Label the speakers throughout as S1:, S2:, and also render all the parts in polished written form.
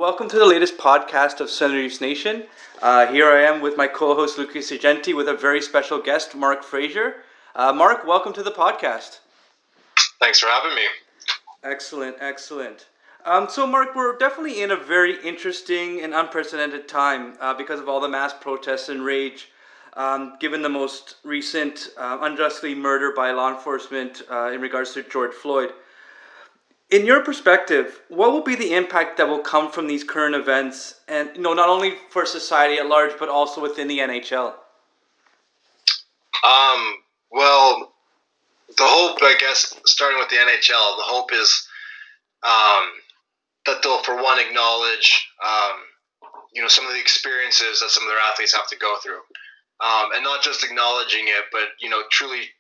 S1: Welcome to the latest podcast of Senators Nation. Here I am with my co-host Lucas Agenti with a very special guest, Mark Fraser. Mark, welcome to the podcast.
S2: Thanks for having me.
S1: Excellent. So Mark, we're definitely in a very interesting and unprecedented time because of all the mass protests and rage, given the most recent unjustly murder by law enforcement in regards to George Floyd. In your perspective, what will be the impact that will come from these current events, and not only for society at large, but also within the NHL?
S2: Well, the hope, I guess, starting with the NHL, the hope is that they'll, for one, acknowledge, some of the experiences that some of their athletes have to go through, and not just acknowledging it, but truly,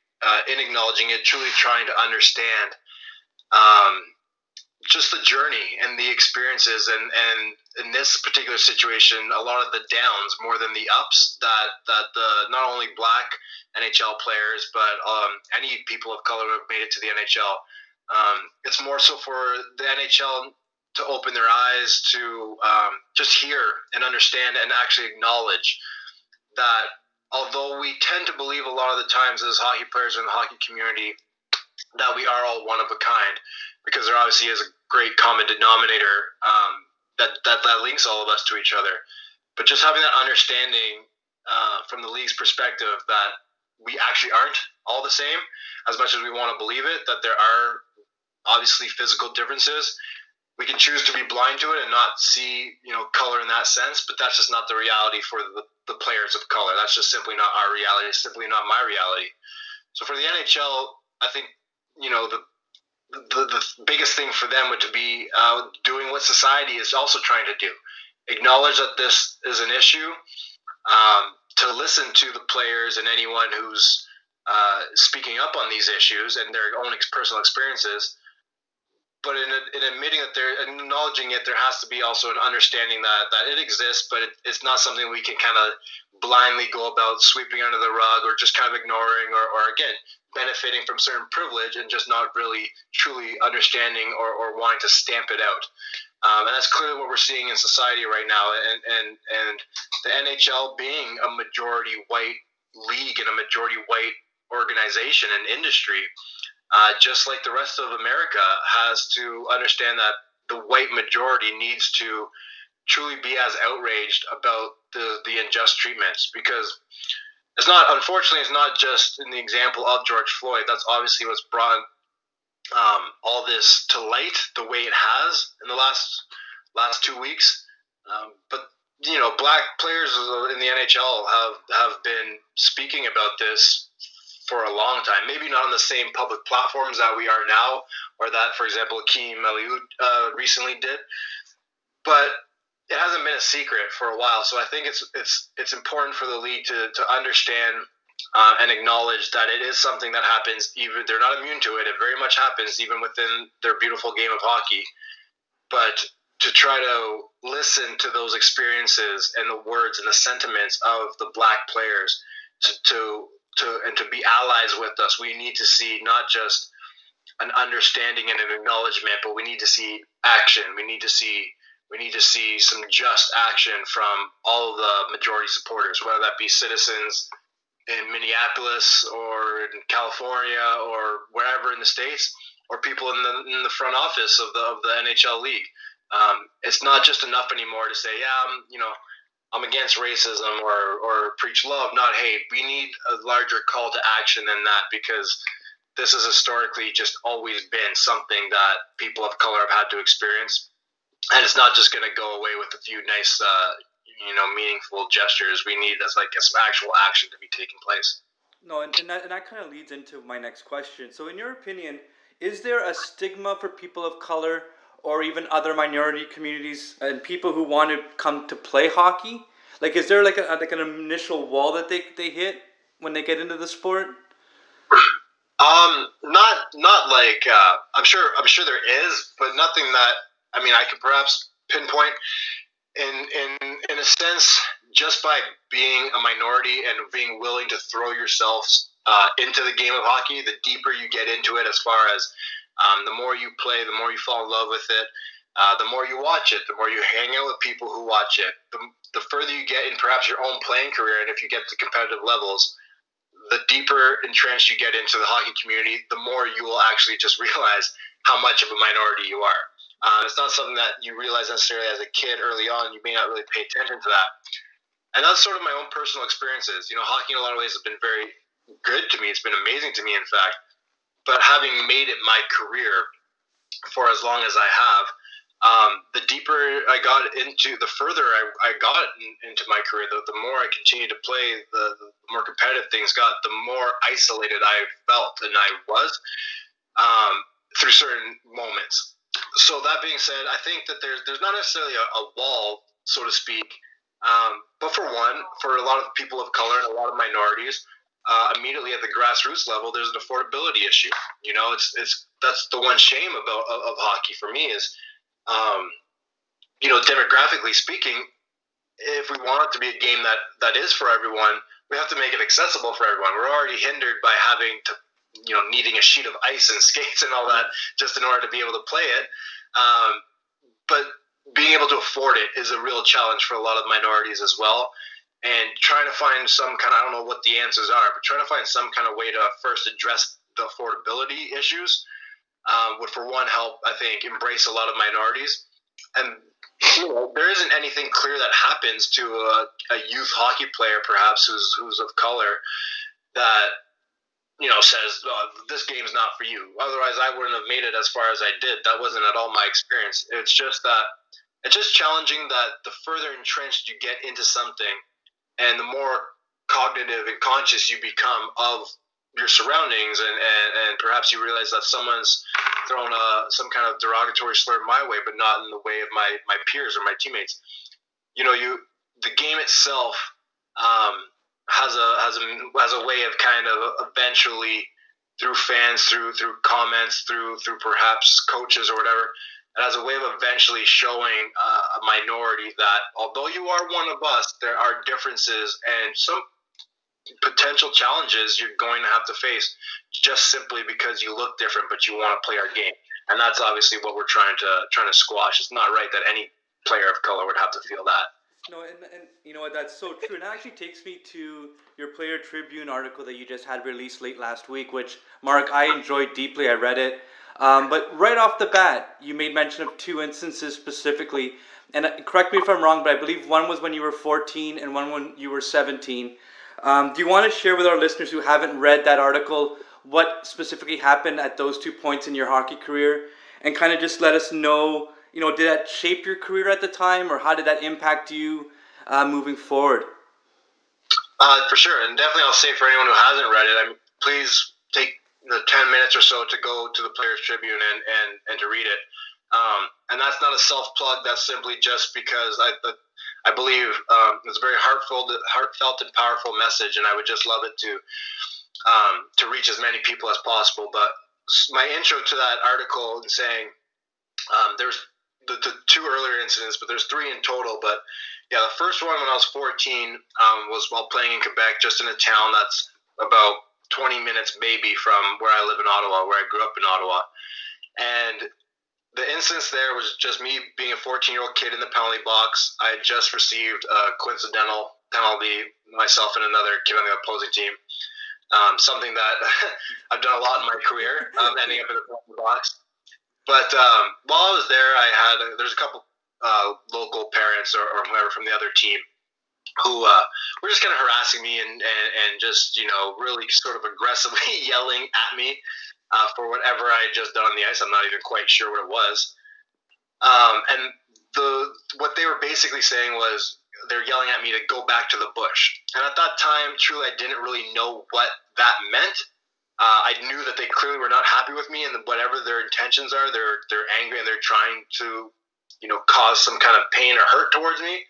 S2: in acknowledging it, truly trying to understand. Just the journey and the experiences, and in this particular situation, a lot of the downs more than the ups that the not only black NHL players but any people of color who have made it to the NHL. It's more so for the NHL to open their eyes to just hear and understand and actually acknowledge that although we tend to believe a lot of the times as hockey players in the hockey community that we are all one of a kind, because there obviously is a great common denominator that links all of us to each other. But just having that understanding from the league's perspective that we actually aren't all the same, as much as we want to believe it, that there are obviously physical differences. We can choose to be blind to it and not see, color in that sense, but that's just not the reality for the players of color. That's just simply not our reality. It's simply not my reality. So for the NHL, I think, the biggest thing for them would to be doing what society is also trying to do. Acknowledge that this is an issue, to listen to the players and anyone who's speaking up on these issues and their own personal experiences. But in admitting that they're acknowledging it, there has to be also an understanding that it exists, but it's not something we can kind of blindly go about sweeping under the rug or just kind of ignoring or again, benefiting from certain privilege and just not really truly understanding or wanting to stamp it out. And that's clearly what we're seeing in society right now. And the NHL being a majority white league and a majority white organization and industry, just like the rest of America, has to understand that the white majority needs to truly be as outraged about the unjust treatments, because unfortunately, it's not just in the example of George Floyd. That's obviously what's brought all this to light the way it has in the last 2 weeks. But black players in the NHL have been speaking about this for a long time. Maybe not on the same public platforms that we are now, or that, for example, Akeem Eliud recently did, but it hasn't been a secret for a while. So I think it's important for the league to understand and acknowledge that it is something that happens. Even they're not immune to it. It very much happens even within their beautiful game of hockey. But to try to listen to those experiences and the words and the sentiments of the black players to be allies with us, we need to see not just an understanding and an acknowledgement, but we need to see action. We need to see some just action from all of the majority supporters, whether that be citizens in Minneapolis or in California or wherever in the States, or people in the front office of the NHL league. It's not just enough anymore to say, I'm against racism or preach love, not hate. We need a larger call to action than that, because this has historically just always been something that people of color have had to experience. And it's not just going to go away with a few nice, meaningful gestures. We need some actual action to be taking place.
S1: No, and that kind of leads into my next question. So in your opinion, is there a stigma for people of color or even other minority communities and people who want to come to play hockey? Like, is there like an initial wall that they hit when they get into the sport?
S2: Not like I'm sure there is, but nothing that I could perhaps pinpoint. In a sense, just by being a minority and being willing to throw yourself into the game of hockey, the deeper you get into it, as far as the more you play, the more you fall in love with it, The more you watch it, the more you hang out with people who watch it, the further you get in perhaps your own playing career, and if you get to competitive levels, the deeper entrenched you get into the hockey community, the more you will actually just realize how much of a minority you are. It's not something that you realize necessarily as a kid early on. You may not really pay attention to that. And that's sort of my own personal experiences. Hockey in a lot of ways has been very good to me. It's been amazing to me, in fact. But having made it my career for as long as I have, the deeper I got into, the further I got into my career, the more I continued to play, the more competitive things got, the more isolated I felt and I was through certain moments. So that being said, I think that there's not necessarily a wall, so to speak, but for a lot of people of color and a lot of minorities, immediately at the grassroots level, there's an affordability issue. It's that's the one shame of hockey for me is, demographically speaking, if we want it to be a game that is for everyone, we have to make it accessible for everyone. We're already hindered by having to, needing a sheet of ice and skates and all that just in order to be able to play it. But being able to afford it is a real challenge for a lot of minorities as well. And trying to find some kind of, I don't know what the answers are, but trying to find some kind of way to first address the affordability issues would, for one, help, I think, embrace a lot of minorities. And there isn't anything clear that happens to a youth hockey player, perhaps, who's of color, that says, oh, this game's not for you. Otherwise, I wouldn't have made it as far as I did. That wasn't at all my experience. It's just challenging that the further entrenched you get into something, and the more cognitive and conscious you become of your surroundings, and perhaps you realize that someone's thrown some kind of derogatory slur my way, but not in the way of my peers or my teammates. The game itself has a way of kind of eventually, through fans, through comments, through perhaps coaches or whatever, it has a way of eventually showing a minority that although you are one of us, there are differences and some potential challenges you're going to have to face just simply because you look different, but you want to play our game. And that's obviously what we're trying to squash. It's not right that any player of color would have to feel that.
S1: No, and you know what, that's so true. And that actually takes me to your Player Tribune article that you just had released late last week, which, Mark, I enjoyed deeply. I read it. But right off the bat, you made mention of two instances specifically. And correct me if I'm wrong, but I believe one was when you were 14 and one when you were 17. Do you want to share with our listeners who haven't read that article what specifically happened at those 2 points in your hockey career? And kind of just let us know, did that shape your career at the time, or how did that impact you moving forward?
S2: For sure, and definitely I'll say for anyone who hasn't read it, please take the 10 minutes or so to go to the Players Tribune and to read it. And that's not a self-plug, that's simply just because I believe it's a very heartfelt and powerful message, and I would just love it to reach as many people as possible. But my intro to that article and saying there's the two earlier incidents, but there's three in total. But yeah, the first one when I was 14 was while playing in Quebec, just in a town that's about 20 minutes maybe from where I live in Ottawa, where I grew up in Ottawa. And the instance there was just me being a 14-year-old kid in the penalty box. I had just received a coincidental penalty, myself and another kid on the opposing team. Something that I've done a lot in my career, ending up in the penalty box. But while I was there, there's a couple local parents or whoever from the other team who were just kind of harassing me and just, really sort of aggressively yelling at me for whatever I had just done on the ice. I'm not even quite sure what it was. And what they were basically saying was they're yelling at me to go back to the bush. And at that time, truly, I didn't really know what that meant. I knew that they clearly were not happy with me, and whatever their intentions are, they're angry and they're trying to, cause some kind of pain or hurt towards me.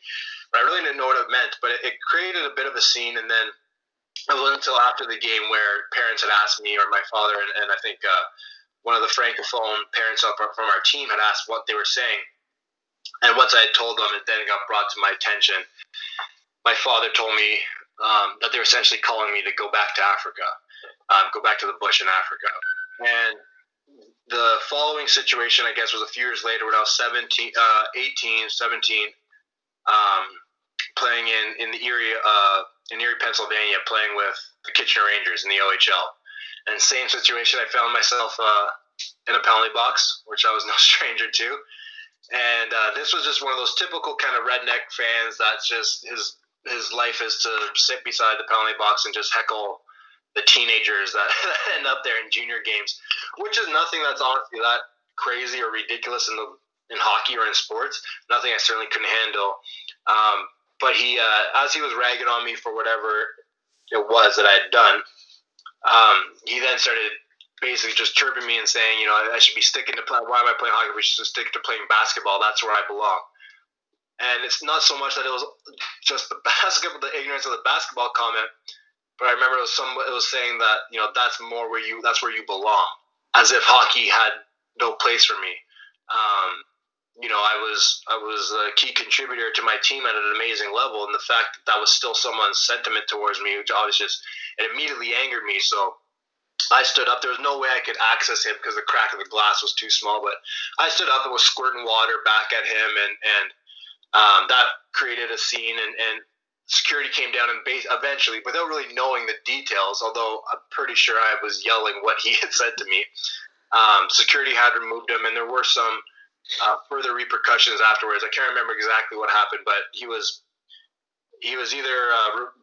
S2: But I really didn't know what it meant. But it created a bit of a scene, and then it wasn't until after the game where parents had asked me, or my father, and I think one of the francophone parents up from our team had asked what they were saying. And once I had told them, it then got brought to my attention. My father told me that they were essentially calling me to go back to Africa, go back to the bush in Africa. And the following situation, I guess, was a few years later when I was 17, 18, 17, playing in the Erie, Pennsylvania, playing with the Kitchener Rangers in the OHL. And same situation, I found myself in a penalty box, which I was no stranger to. And this was just one of those typical kind of redneck fans that's just his life is to sit beside the penalty box and just heckle the teenagers that end up there in junior games, which is nothing that's honestly that crazy or ridiculous in hockey or in sports. Nothing I certainly couldn't handle. But he, as he was ragging on me for whatever it was that I had done, he then started basically just chirping me and saying, I should be sticking to play. Why am I playing hockey? We should stick to playing basketball. That's where I belong. And it's not so much that it was just the ignorance of the basketball comment, but I remember it was saying that that's where you belong, as if hockey had no place for me. I was a key contributor to my team at an amazing level, and the fact that was still someone's sentiment towards me, which obviously it immediately angered me. So I stood up. There was no way I could access him because the crack of the glass was too small. But I stood up and was squirting water back at him, and that created a scene. And security came down and eventually, without really knowing the details, although I'm pretty sure I was yelling what he had said to me, security had removed him, and there were some further repercussions afterwards. I can't remember exactly what happened, but he was either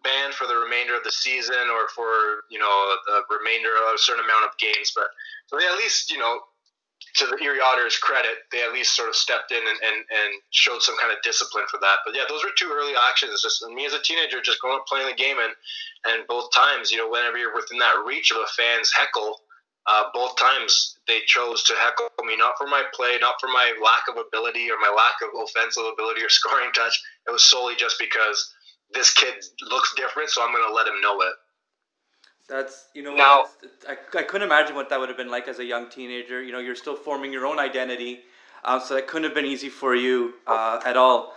S2: banned for the remainder of the season or for the remainder of a certain amount of games. But so they at least to the Erie Otters' credit, they at least sort of stepped in and showed some kind of discipline for that. But yeah, those were two early actions. Just me as a teenager, just going up playing the game, and both times, whenever you're within that reach of a fan's heckle, both times they chose to heckle me, not for my play, not for my lack of ability or my lack of offensive ability or scoring touch. It was solely just because this kid looks different, so I'm going to let him know it.
S1: That's, I couldn't imagine what that would have been like as a young teenager. You're still forming your own identity, so that couldn't have been easy for you at all.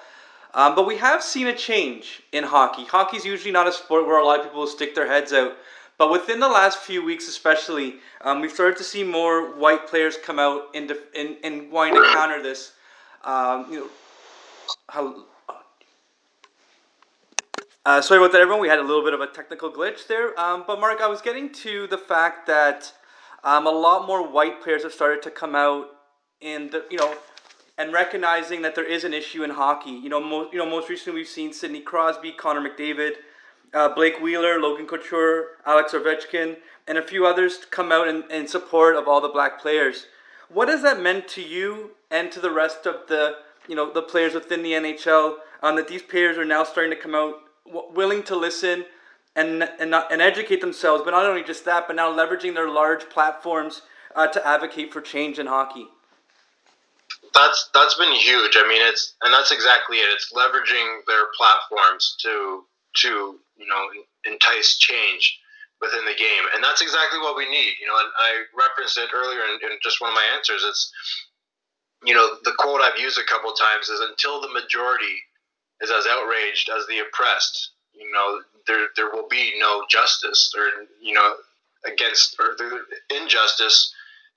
S1: But we have seen a change in hockey. Hockey's usually not a sport where a lot of people will stick their heads out. But within the last few weeks especially, we've started to see more white players come out in wanting to counter this. Sorry about that, everyone. We had a little bit of a technical glitch there. But Mark, I was getting to the fact that a lot more white players have started to come out and recognizing that there is an issue in hockey. Most recently we've seen Sidney Crosby, Connor McDavid, Blake Wheeler, Logan Couture, Alex Ovechkin, and a few others come out in support of all the black players. What has that meant to you and to the rest of the players within the NHL that these players are now starting to come out willing to listen and educate themselves, but not only just that, but now leveraging their large platforms to advocate for change in hockey?
S2: That's been huge. I mean, that's exactly it. It's leveraging their platforms to entice change within the game, and that's exactly what we need. And I referenced it earlier in just one of my answers. It's the quote I've used a couple of times is, until the majority is as outraged as the oppressed, there will be no justice, or against, or the injustice,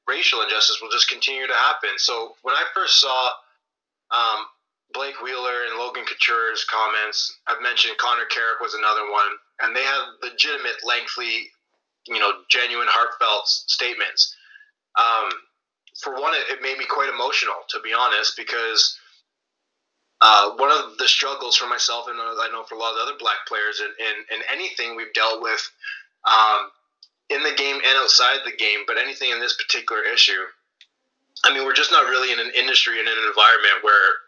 S2: racial injustice will just continue to happen. So when I first saw Blake Wheeler and Logan Couture's comments, I've mentioned Connor Carrick was another one, and they have legitimate, lengthy, genuine, heartfelt statements. For one, it made me quite emotional, to be honest, because one of the struggles for myself, and I know for a lot of other black players in anything we've dealt with in the game and outside the game, but anything in this particular issue, I mean, we're just not really in an industry and in an environment where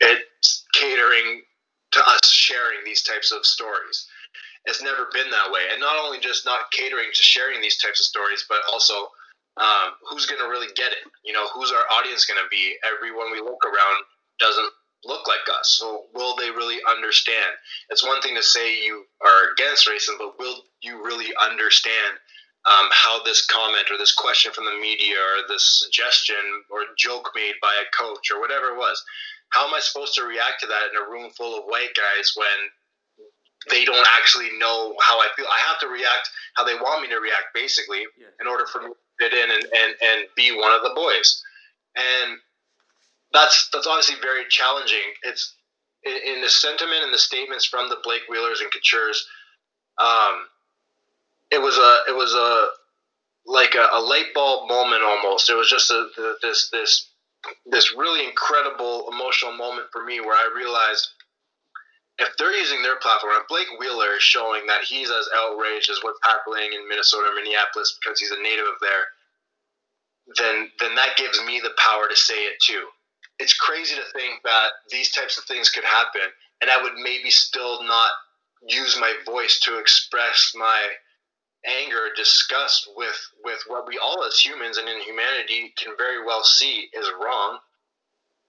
S2: it's catering to us sharing these types of stories. It's never been that way. And not only just not catering to sharing these types of stories, but also who's going to really get it? Who's our audience going to be? Everyone we look around doesn't look like us. So will they really understand? It's one thing to say you are against racism, but will you really understand how this comment or this question from the media or this suggestion or joke made by a coach or whatever it was, how am I supposed to react to that in a room full of white guys when they don't actually know how I feel? I have to react how they want me to react, basically, in order for me fit in and be one of the boys. And that's obviously very challenging. It's in the sentiment and the statements from the Blake Wheelers and Coutures. It was a like a light bulb moment almost. It was just this really incredible emotional moment for me where I realized if they're using their platform, if Blake Wheeler is showing that he's as outraged as what's happening in Minnesota or Minneapolis because he's a native of there, then that gives me the power to say it too. It's crazy to think that these types of things could happen, and I would maybe still not use my voice to express my anger, disgust with what we all as humans and in humanity can very well see is wrong.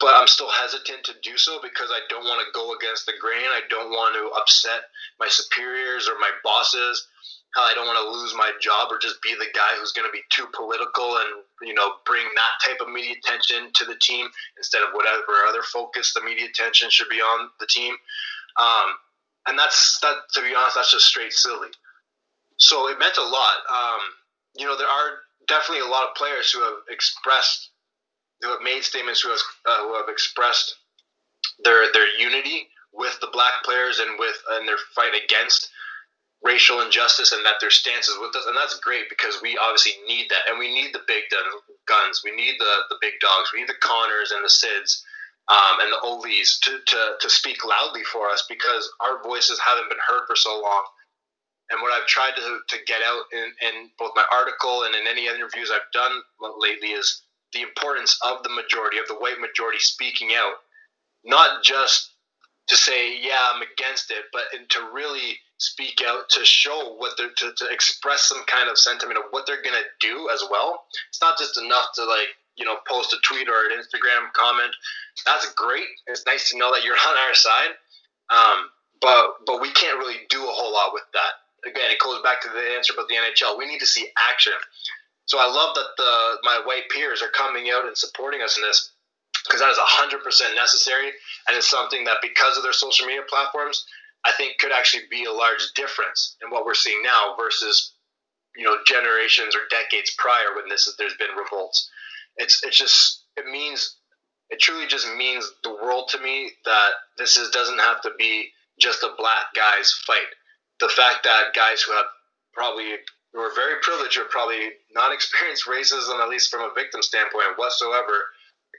S2: But I'm still hesitant to do so because I don't want to go against the grain. I don't want to upset my superiors or my bosses. I don't want to lose my job or just be the guy who's going to be too political and, bring that type of media attention to the team instead of whatever other focus the media attention should be on the team. And that, to be honest, that's just straight silly. So it meant a lot. There are definitely a lot of players who have made statements, who have expressed their unity with the black players and their fight against racial injustice, and that their stance is with us, and that's great because we obviously need that, and we need the big guns, we need the big dogs, we need the Connors and the Sids and the Ovies to speak loudly for us because our voices haven't been heard for so long. And what I've tried to get out in both my article and in any interviews I've done lately is the importance of the majority, of the white majority speaking out, not just to say, yeah, I'm against it, but to really speak out, to show to express some kind of sentiment of what they're going to do as well. It's not just enough to post a tweet or an Instagram comment. That's great. It's nice to know that you're on our side. But we can't really do a whole lot with that. Again, it goes back to the answer about the NHL. We need to see action. So I love that my white peers are coming out and supporting us in this, because that is 100% necessary, and it's something that, because of their social media platforms, I think could actually be a large difference in what we're seeing now versus generations or decades prior when there's been revolts. It truly just means the world to me that this doesn't have to be just a black guy's fight. The fact that guys who are very privileged or probably not experienced racism, at least from a victim standpoint whatsoever,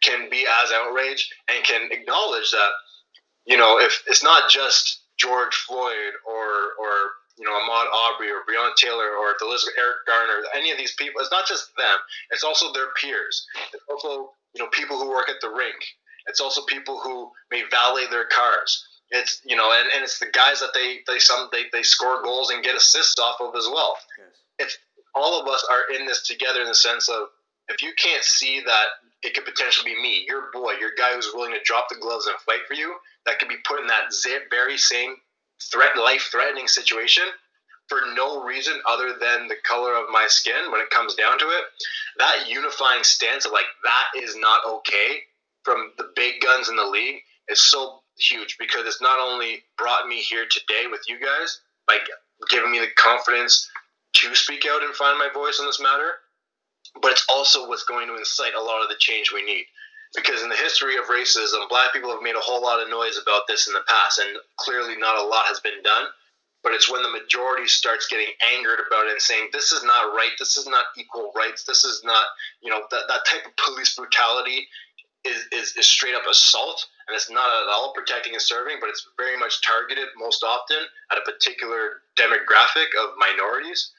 S2: can be as outraged and can acknowledge that, if it's not just George Floyd or Ahmaud Arbery or Breonna Taylor or Eric Garner, any of these people, it's not just them. It's also their peers. It's also people who work at the rink. It's also people who may valet their cars. It's and it's the guys that they score goals and get assists off of as well. Yes. If all of us are in this together, in the sense of, if you can't see that it could potentially be me, your boy, your guy who's willing to drop the gloves and fight for you, that could be put in that very same life-threatening situation for no reason other than the color of my skin, when it comes down to it, that unifying stance of that is not okay from the big guns in the league is so huge, because it's not only brought me here today with you guys by giving me the confidence to speak out and find my voice on this matter, but it's also what's going to incite a lot of the change we need. Because in the history of racism, black people have made a whole lot of noise about this in the past, and clearly not a lot has been done. But it's when the majority starts getting angered about it and saying, this is not right, this is not equal rights, this is not, that type of police brutality is straight up assault, and it's not at all protecting and serving, but it's very much targeted most often at a particular demographic of minorities.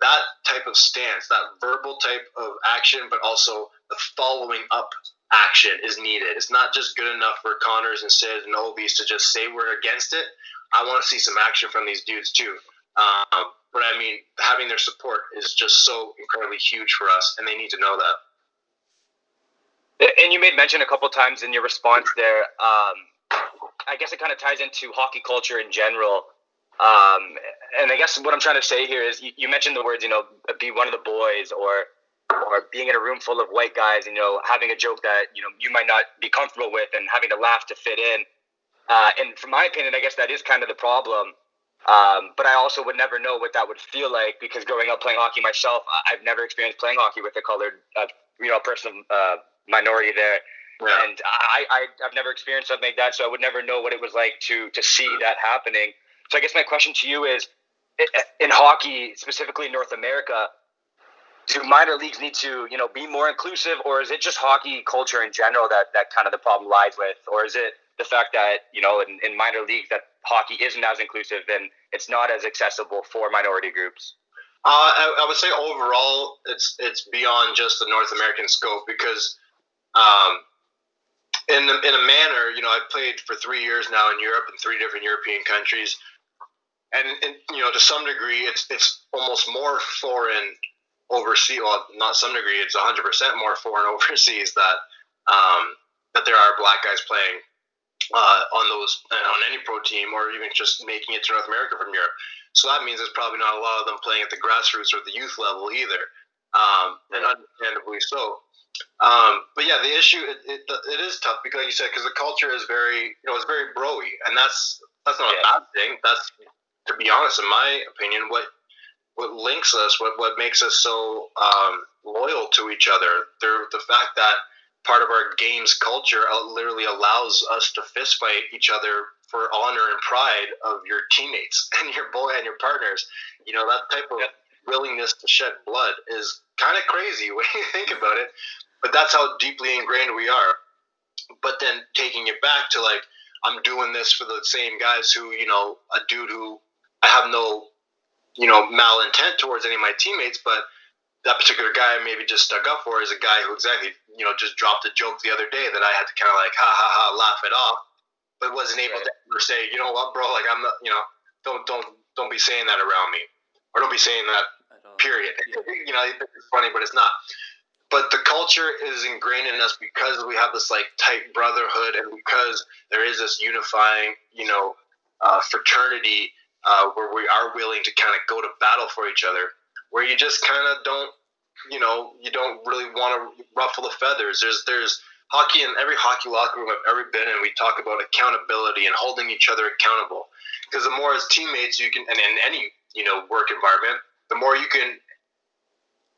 S2: That type of stance, that verbal type of action, but also the following up action is needed. It's not just good enough for Connors and Sid and Obies to just say we're against it. I want to see some action from these dudes too. But I mean, having their support is just so incredibly huge for us, and they need to know that.
S3: And you made mention a couple times in your response there. I guess it kind of ties into hockey culture in general. And I guess what I'm trying to say here is, you mentioned the words, be one of the boys, or being in a room full of white guys, having a joke that, you might not be comfortable with and having to laugh to fit in. And from my opinion, I guess that is kind of the problem. But I also would never know what that would feel like, because growing up playing hockey myself, I've never experienced playing hockey with a colored, person of minority there. Yeah. And I've never experienced something like that, so I would never know what it was like to see that happening. So I guess my question to you is, in hockey, specifically in North America, do minor leagues need to, be more inclusive, or is it just hockey culture in general that kind of the problem lies with? Or is it the fact that, in minor leagues that hockey isn't as inclusive and it's not as accessible for minority groups?
S2: I would say overall it's beyond just the North American scope, because in a manner, I've played for 3 years now in Europe in 3 different European countries, and to some degree it's almost more foreign overseas. Well, not some degree, it's 100% more foreign overseas that there are black guys playing on any pro team, or even just making it to North America from Europe. So that means there's probably not a lot of them playing at the grassroots or the youth level either, and understandably so. But yeah, the issue it is tough because, like you said, because the culture is very it's very broy, and that's not a bad thing. That's, to be honest, in my opinion, what links us, what makes us so loyal to each other. The fact that part of our game's culture literally allows us to fist fight each other for honor and pride of your teammates and your partners. That type of willingness to shed blood is kind of crazy when you think about it, but that's how deeply ingrained we are. But then taking it back to, like, I'm doing this for the same guys who, a dude who I have no malintent towards any of my teammates, but that particular guy I maybe just stuck up for is a guy who exactly, just dropped a joke the other day that I had to kind of like, ha ha ha, laugh it off, but wasn't able to ever say, you know what, bro, like, I'm not, don't be saying that around me, or don't be saying that, period. Yeah. It's funny, but it's not. But the culture is ingrained in us because we have this, like, tight brotherhood, and because there is this unifying, fraternity, where we are willing to kind of go to battle for each other, where you just kind of don't, you don't really want to ruffle the feathers. There's hockey in every hockey locker room I've ever been in. We talk about accountability and holding each other accountable, because the more as teammates you can, and in any, work environment, the more you can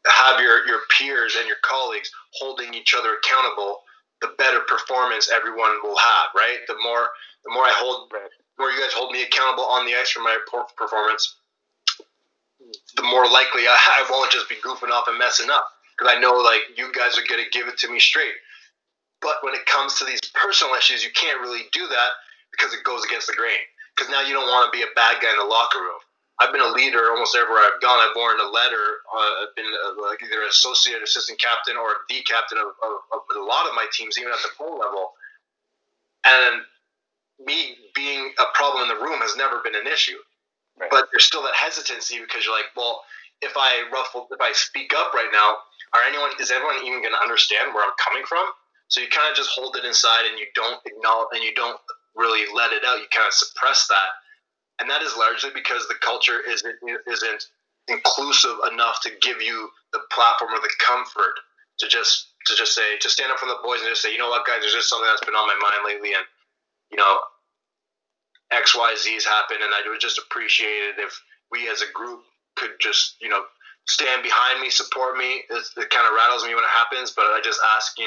S2: have your peers and your colleagues holding each other accountable, the better performance everyone will have, right? The more you guys hold me accountable on the ice for my performance, the more likely I won't just be goofing off and messing up, because I know, like, you guys are going to give it to me straight. But when it comes to these personal issues, you can't really do that because it goes against the grain, because now you don't want to be a bad guy in the locker room. I've been a leader almost everywhere I've gone. I've worn a letter. I've been either an associate, assistant captain, or the captain of a lot of my teams, even at the pro level. And me being a problem in the room has never been an issue. Right. But there's still that hesitancy, because you're like, well, if I speak up right now, is everyone even going to understand where I'm coming from? So you kind of just hold it inside, and you don't acknowledge, and you don't really let it out. You kind of suppress that. And that is largely because the culture isn't inclusive enough to give you the platform or the comfort to just stand up for the boys and just say, you know what, guys, there's just something that's been on my mind lately, and XYZ's happened, and I would just appreciate it if we as a group could just stand behind me, support me. It kind of rattles me when it happens, but I just ask,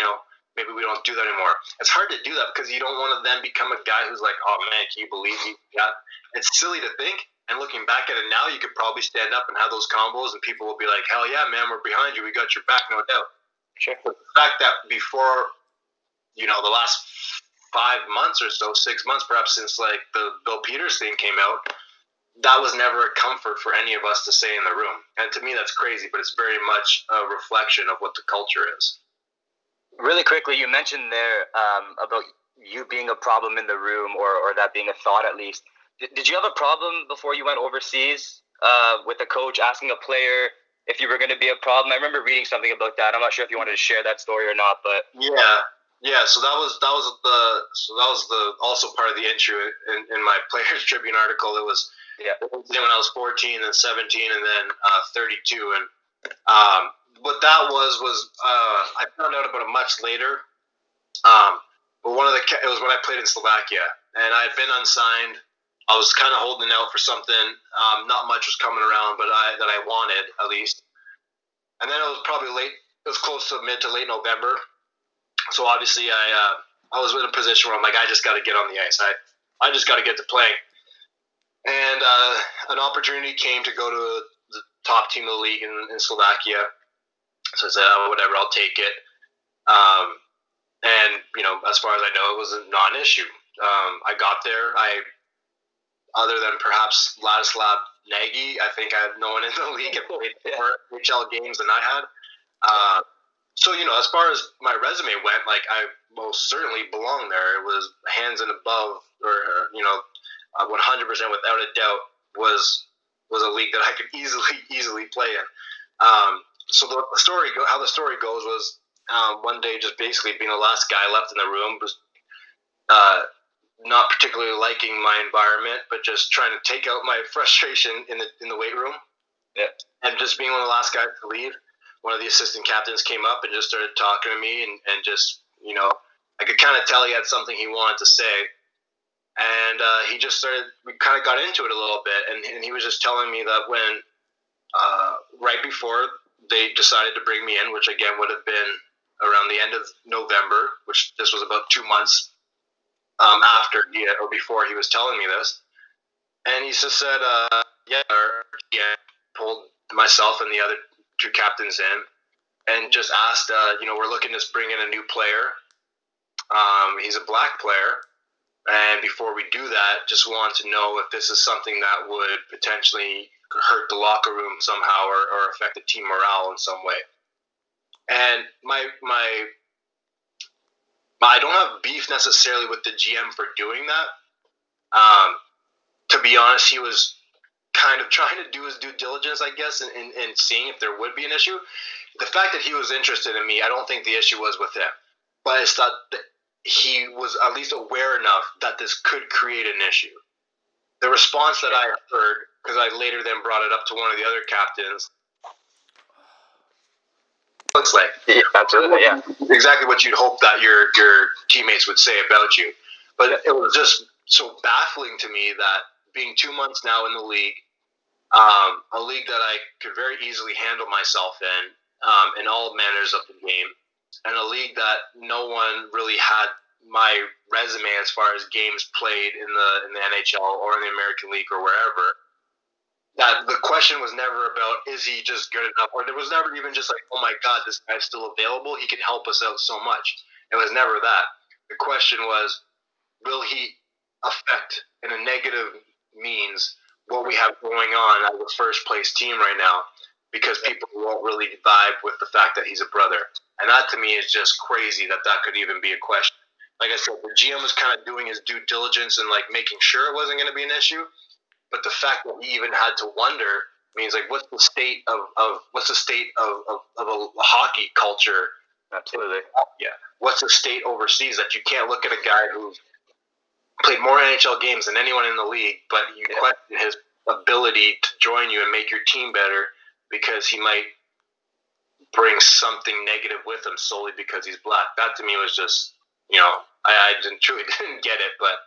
S2: maybe we don't do that anymore. It's hard to do that because you don't want to then become a guy who's like, oh man, can you believe he got? It's silly to think, and looking back at it now, you could probably stand up and have those combos, and people will be like, hell yeah, man, we're behind you, we got your back, no doubt. Sure. But the fact that before, the last 5 months or so, 6 months perhaps, since like the Bill Peters thing came out, that was never a comfort for any of us to say in the room. And to me, that's crazy, but it's very much a reflection of what the culture is.
S3: Really quickly, you mentioned there about you being a problem in the room, or that being a thought at least. Did you have a problem before you went overseas with a coach asking a player if you were going to be a problem? I remember reading something about that. I'm not sure if you wanted to share that story or not, but
S2: yeah. So that was also part of the entry in my Players Tribune article. It was when I was 14, then 17, and then 32, and what that was I found out about it much later. But it was when I played in Slovakia, and I had been unsigned I was kind of holding out for something. Not much was coming around, but that I wanted at least. And then it was probably late. It was close to mid to late November. So obviously I was in a position where I'm like, I just got to get on the ice. I just got to get to playing. And an opportunity came to go to the top team of the league in Slovakia. So I said, whatever, I'll take it. And, as far as I know, it was a non-issue. I got there. Other than perhaps Ladislav Nagy, I think no one in the league had played more NHL games than I had. So, as far as my resume went, like, I most certainly belonged there. It was hands and above, or 100% without a doubt was a league that I could easily play in. So how the story goes was one day, just basically being the last guy left in the room, was not particularly liking my environment, but just trying to take out my frustration in the weight room.
S3: Yeah.
S2: And just being one of the last guys to leave, one of the assistant captains came up and just started talking to me, and just, I could kind of tell he had something he wanted to say. And we kind of got into it a little bit, and he was just telling me that when, right before they decided to bring me in, which again would have been around the end of November, which this was about 2 months after or before he was telling me this. And he just said, pulled myself and the other two captains in and just asked, we're looking to bring in a new player. He's a black player. And before we do that, just want to know if this is something that would potentially hurt the locker room somehow or affect the team morale in some way. And I don't have beef necessarily with the GM for doing that. To be honest, he was kind of trying to do his due diligence, I guess, in seeing if there would be an issue. The fact that he was interested in me, I don't think the issue was with him. But it's that he was at least aware enough that this could create an issue. The response that I heard, because I later then brought it up to one of the other captains, looks like
S3: absolutely, yeah,
S2: exactly what you'd hope that your teammates would say about you. But it was just so baffling to me that being 2 months now in the league, a league that I could very easily handle myself in all manners of the game, and a league that no one really had my resume as far as games played in the NHL or in the American League or wherever. That the question was never about, is he just good enough? Or there was never even just like, oh my God, this guy's still available. He can help us out so much. It was never that. The question was, will he affect in a negative means what we have going on as a first place team right now? Because people won't really vibe with the fact that he's a brother. And that to me is just crazy that could even be a question. Like I said, the GM was kind of doing his due diligence and like making sure it wasn't going to be an issue. But the fact that he even had to wonder means like, what's the state of a hockey culture?
S3: Absolutely.
S2: Yeah. What's the state overseas that you can't look at a guy who's played more NHL games than anyone in the league, but you question his ability to join you and make your team better because he might bring something negative with him solely because he's black. That to me was just, I truly didn't get it, but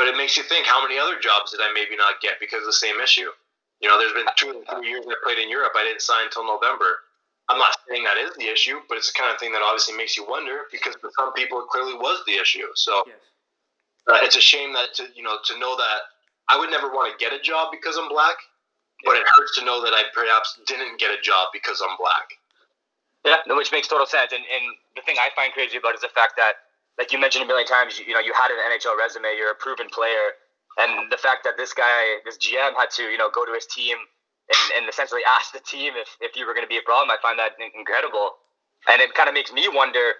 S2: it makes you think, how many other jobs did I maybe not get because of the same issue? There's been 2 or 3 years I played in Europe. I didn't sign until November. I'm not saying that is the issue, but it's the kind of thing that obviously makes you wonder because for some people it clearly was the issue. So it's a shame that to know that I would never want to get a job because I'm black, but it hurts to know that I perhaps didn't get a job because I'm black.
S3: Yeah, no, which makes total sense. And the thing I find crazy about is the fact that, like you mentioned a million times, you had an NHL resume, you're a proven player, and the fact that this GM had to, go to his team and essentially ask the team if you were going to be a problem, I find that incredible. And it kind of makes me wonder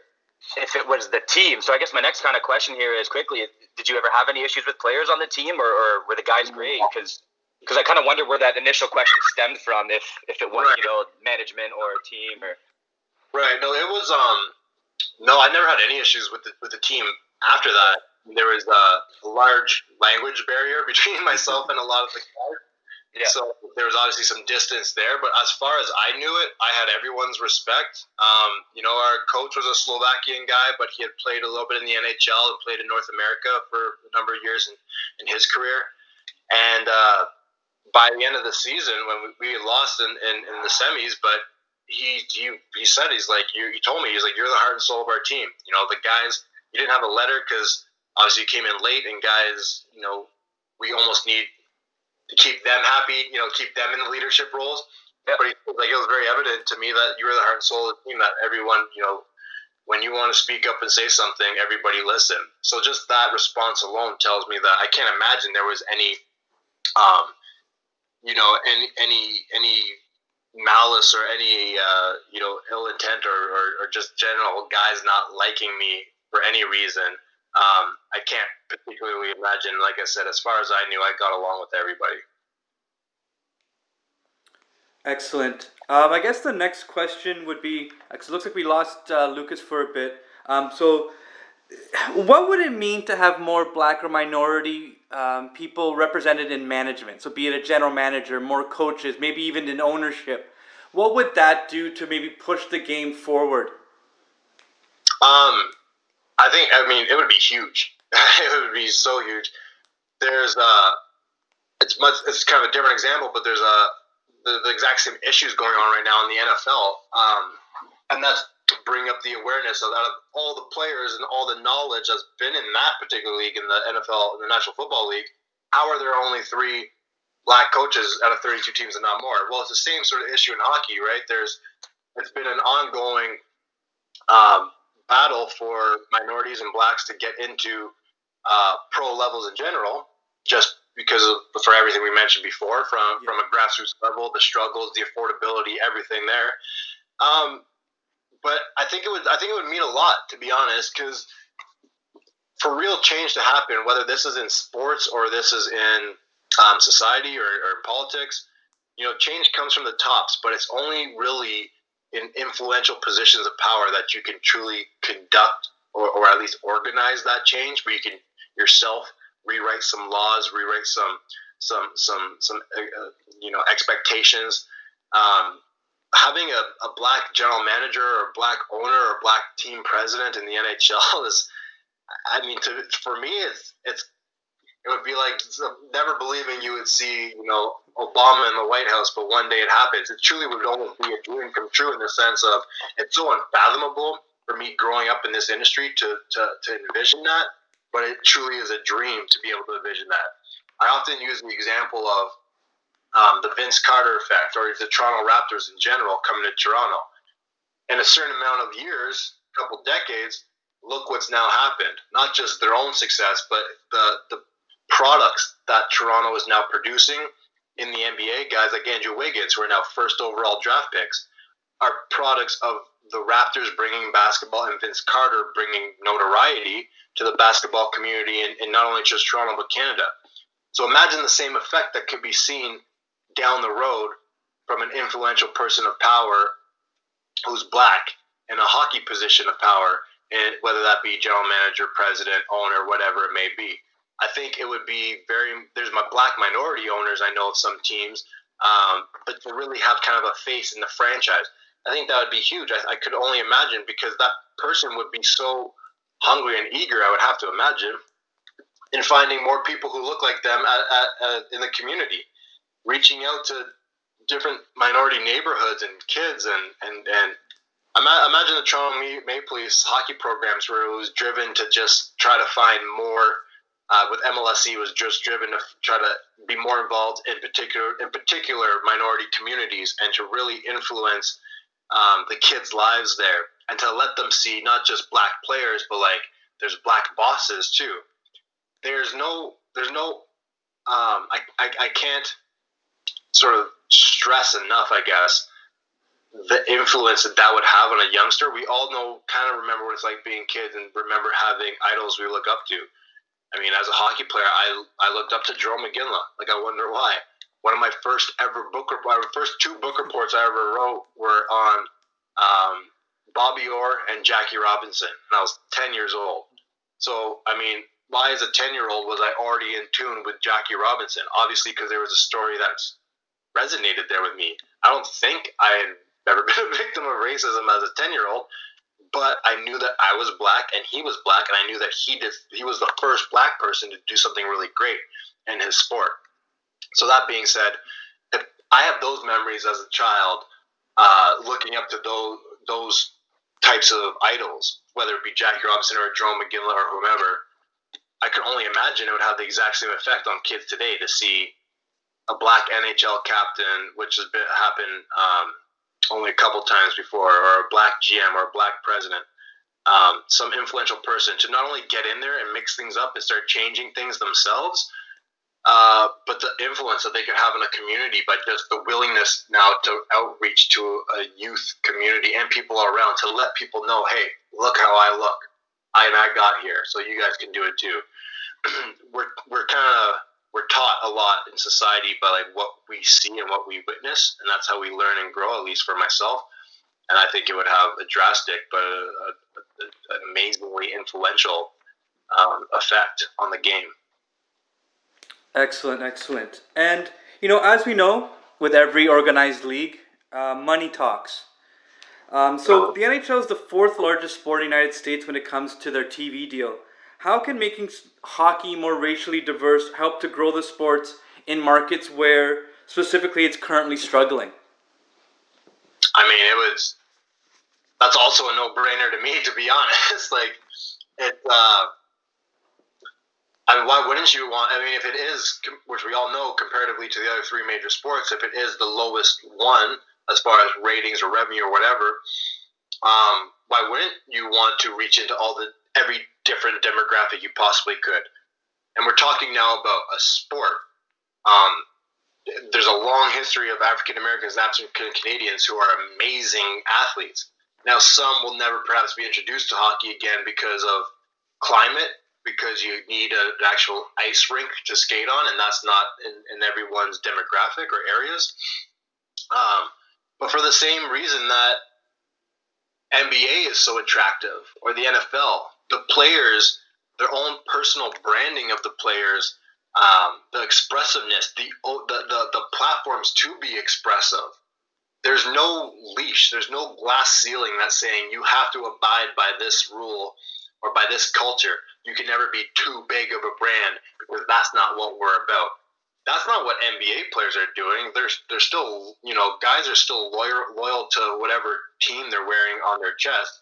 S3: if it was the team. So I guess my next kind of question here is quickly, did you ever have any issues with players on the team, or were the guys great? Because I kind of wonder where that initial question stemmed from, if it was, management or team or...
S2: Right. No, it was, no, I never had any issues with the team after that. There was a large language barrier between myself and a lot of the guys.
S3: Yeah.
S2: So there was obviously some distance there, but as far as I knew it, I had everyone's respect. Our coach was a Slovakian guy, but he had played a little bit in the NHL and played in North America for a number of years in his career. And by the end of the season, when we lost in the semis, but he said, he's like, he told me, he's like, you're the heart and soul of our team. The guys, you didn't have a letter because obviously you came in late, and guys, we almost need to keep them happy, keep them in the leadership roles.
S3: Yep.
S2: But it was very evident to me that you were the heart and soul of the team, that everyone, when you want to speak up and say something, everybody listen. So just that response alone tells me that I can't imagine there was any any malice or any ill intent or just general guys not liking me for any reason. I can't particularly imagine. Like I said, as far as I knew, I got along with everybody.
S1: Excellent. I guess the next question would be, because it looks like we lost Lucas for a bit. So what would it mean to have more black or minority people represented in management? So be it a general manager, more coaches, maybe even in ownership. What would that do to maybe push the game forward?
S2: It would be huge. It would be so huge. There's it's kind of a different example, but there's the exact same issues going on right now in the NFL, and that's to bring up the awareness of all the players and all the knowledge that's been in that particular league, in the NFL, in the National Football League. How are there only 3 black coaches out of 32 teams and not more? Well, it's the same sort of issue in hockey, right? It's been an ongoing battle for minorities and blacks to get into pro levels in general, just because for everything we mentioned before, from a grassroots level, the struggles, the affordability, everything there. But I think it would mean a lot, to be honest, because for real change to happen, whether this is in sports or this is in society or politics, change comes from the tops, but it's only really in influential positions of power that you can truly conduct or at least organize that change, where you can yourself rewrite some laws, rewrite some expectations. Having a black general manager or black owner or black team president in the NHL is, for me, it would be like never believing you would see, Obama in the White House, but one day it happens. It truly would almost be a dream come true, in the sense of it's so unfathomable for me growing up in this industry to envision that, but it truly is a dream to be able to envision that. I often use the example of the Vince Carter effect, or the Toronto Raptors in general coming to Toronto. In a certain amount of years, a couple decades, look what's now happened. Not just their own success, but the products that Toronto is now producing in the NBA. Guys like Andrew Wiggins, who are now first overall draft picks, are products of the Raptors bringing basketball, and Vince Carter bringing notoriety to the basketball community in not only just Toronto, but Canada. So imagine the same effect that could be seen down the road from an influential person of power who's black in a hockey position of power, and whether that be general manager, president, owner, whatever it may be. I think it would be there's my black minority owners, I know of some teams, but to really have kind of a face in the franchise, I think that would be huge. I could only imagine, because that person would be so hungry and eager, I would have to imagine, in finding more people who look like them in the community, reaching out to different minority neighborhoods and kids, and imagine the Toronto Maple Leafs hockey programs, where it was driven to just try to find more. With MLSE, was just driven to try to be more involved in particular minority communities, and to really influence the kids' lives there, and to let them see not just black players, but like there's black bosses too. I can't sort of stress enough, I guess, the influence that would have on a youngster. We all remember what it's like being kids, and remember having idols we look up to. As a hockey player, I looked up to Jerome McGinley. Like, I wonder why. One of my first 2 book reports I ever wrote were on Bobby Orr and Jackie Robinson, and I was 10 years old. So, why as a 10-year-old was I already in tune with Jackie Robinson? Obviously, because there was a story that's resonated there with me. I don't think I had ever been a victim of racism as a 10-year-old, but I knew that I was black and he was black, and I knew that he was the first black person to do something really great in his sport. So that being said, if I have those memories as a child, looking up to those types of idols, whether it be Jackie Robinson or Jerome McGinley or whomever. I could only imagine it would have the exact same effect on kids today to see a black NHL captain, which has happened only a couple times before, or a black GM or a black president, some influential person to not only get in there and mix things up and start changing things themselves, but the influence that they could have in a community by just the willingness now to outreach to a youth community and people around to let people know, hey, look how I look. I got here, so you guys can do it too. We're taught a lot in society by like what we see and what we witness, and that's how we learn and grow. At least for myself, and I think it would have a drastic but an amazingly influential effect on the game.
S1: Excellent. And as we know, with every organized league, money talks. So the NHL is the fourth largest sport in the United States when it comes to their TV deal. How can making hockey more racially diverse help to grow the sports in markets where specifically it's currently struggling?
S2: I mean, that's also a no-brainer to me, to be honest. Like, why wouldn't you want? I mean, if it is, which we all know comparatively to the other three major sports, if it is the lowest one as far as ratings or revenue or whatever, why wouldn't you want to reach into every different demographic you possibly could? And we're talking now about a sport. There's a long history of African Americans and African Canadians who are amazing athletes. Now, some will never perhaps be introduced to hockey again because of climate, because you need an actual ice rink to skate on, and that's not in everyone's demographic or areas. But for the same reason that NBA is so attractive, or the NFL, the players, their own personal branding of the players, the expressiveness, the platforms to be expressive. There's no leash, there's no glass ceiling that's saying you have to abide by this rule or by this culture. You can never be too big of a brand because that's not what we're about. That's not what NBA players are doing. They're still, guys are still loyal to whatever team they're wearing on their chest.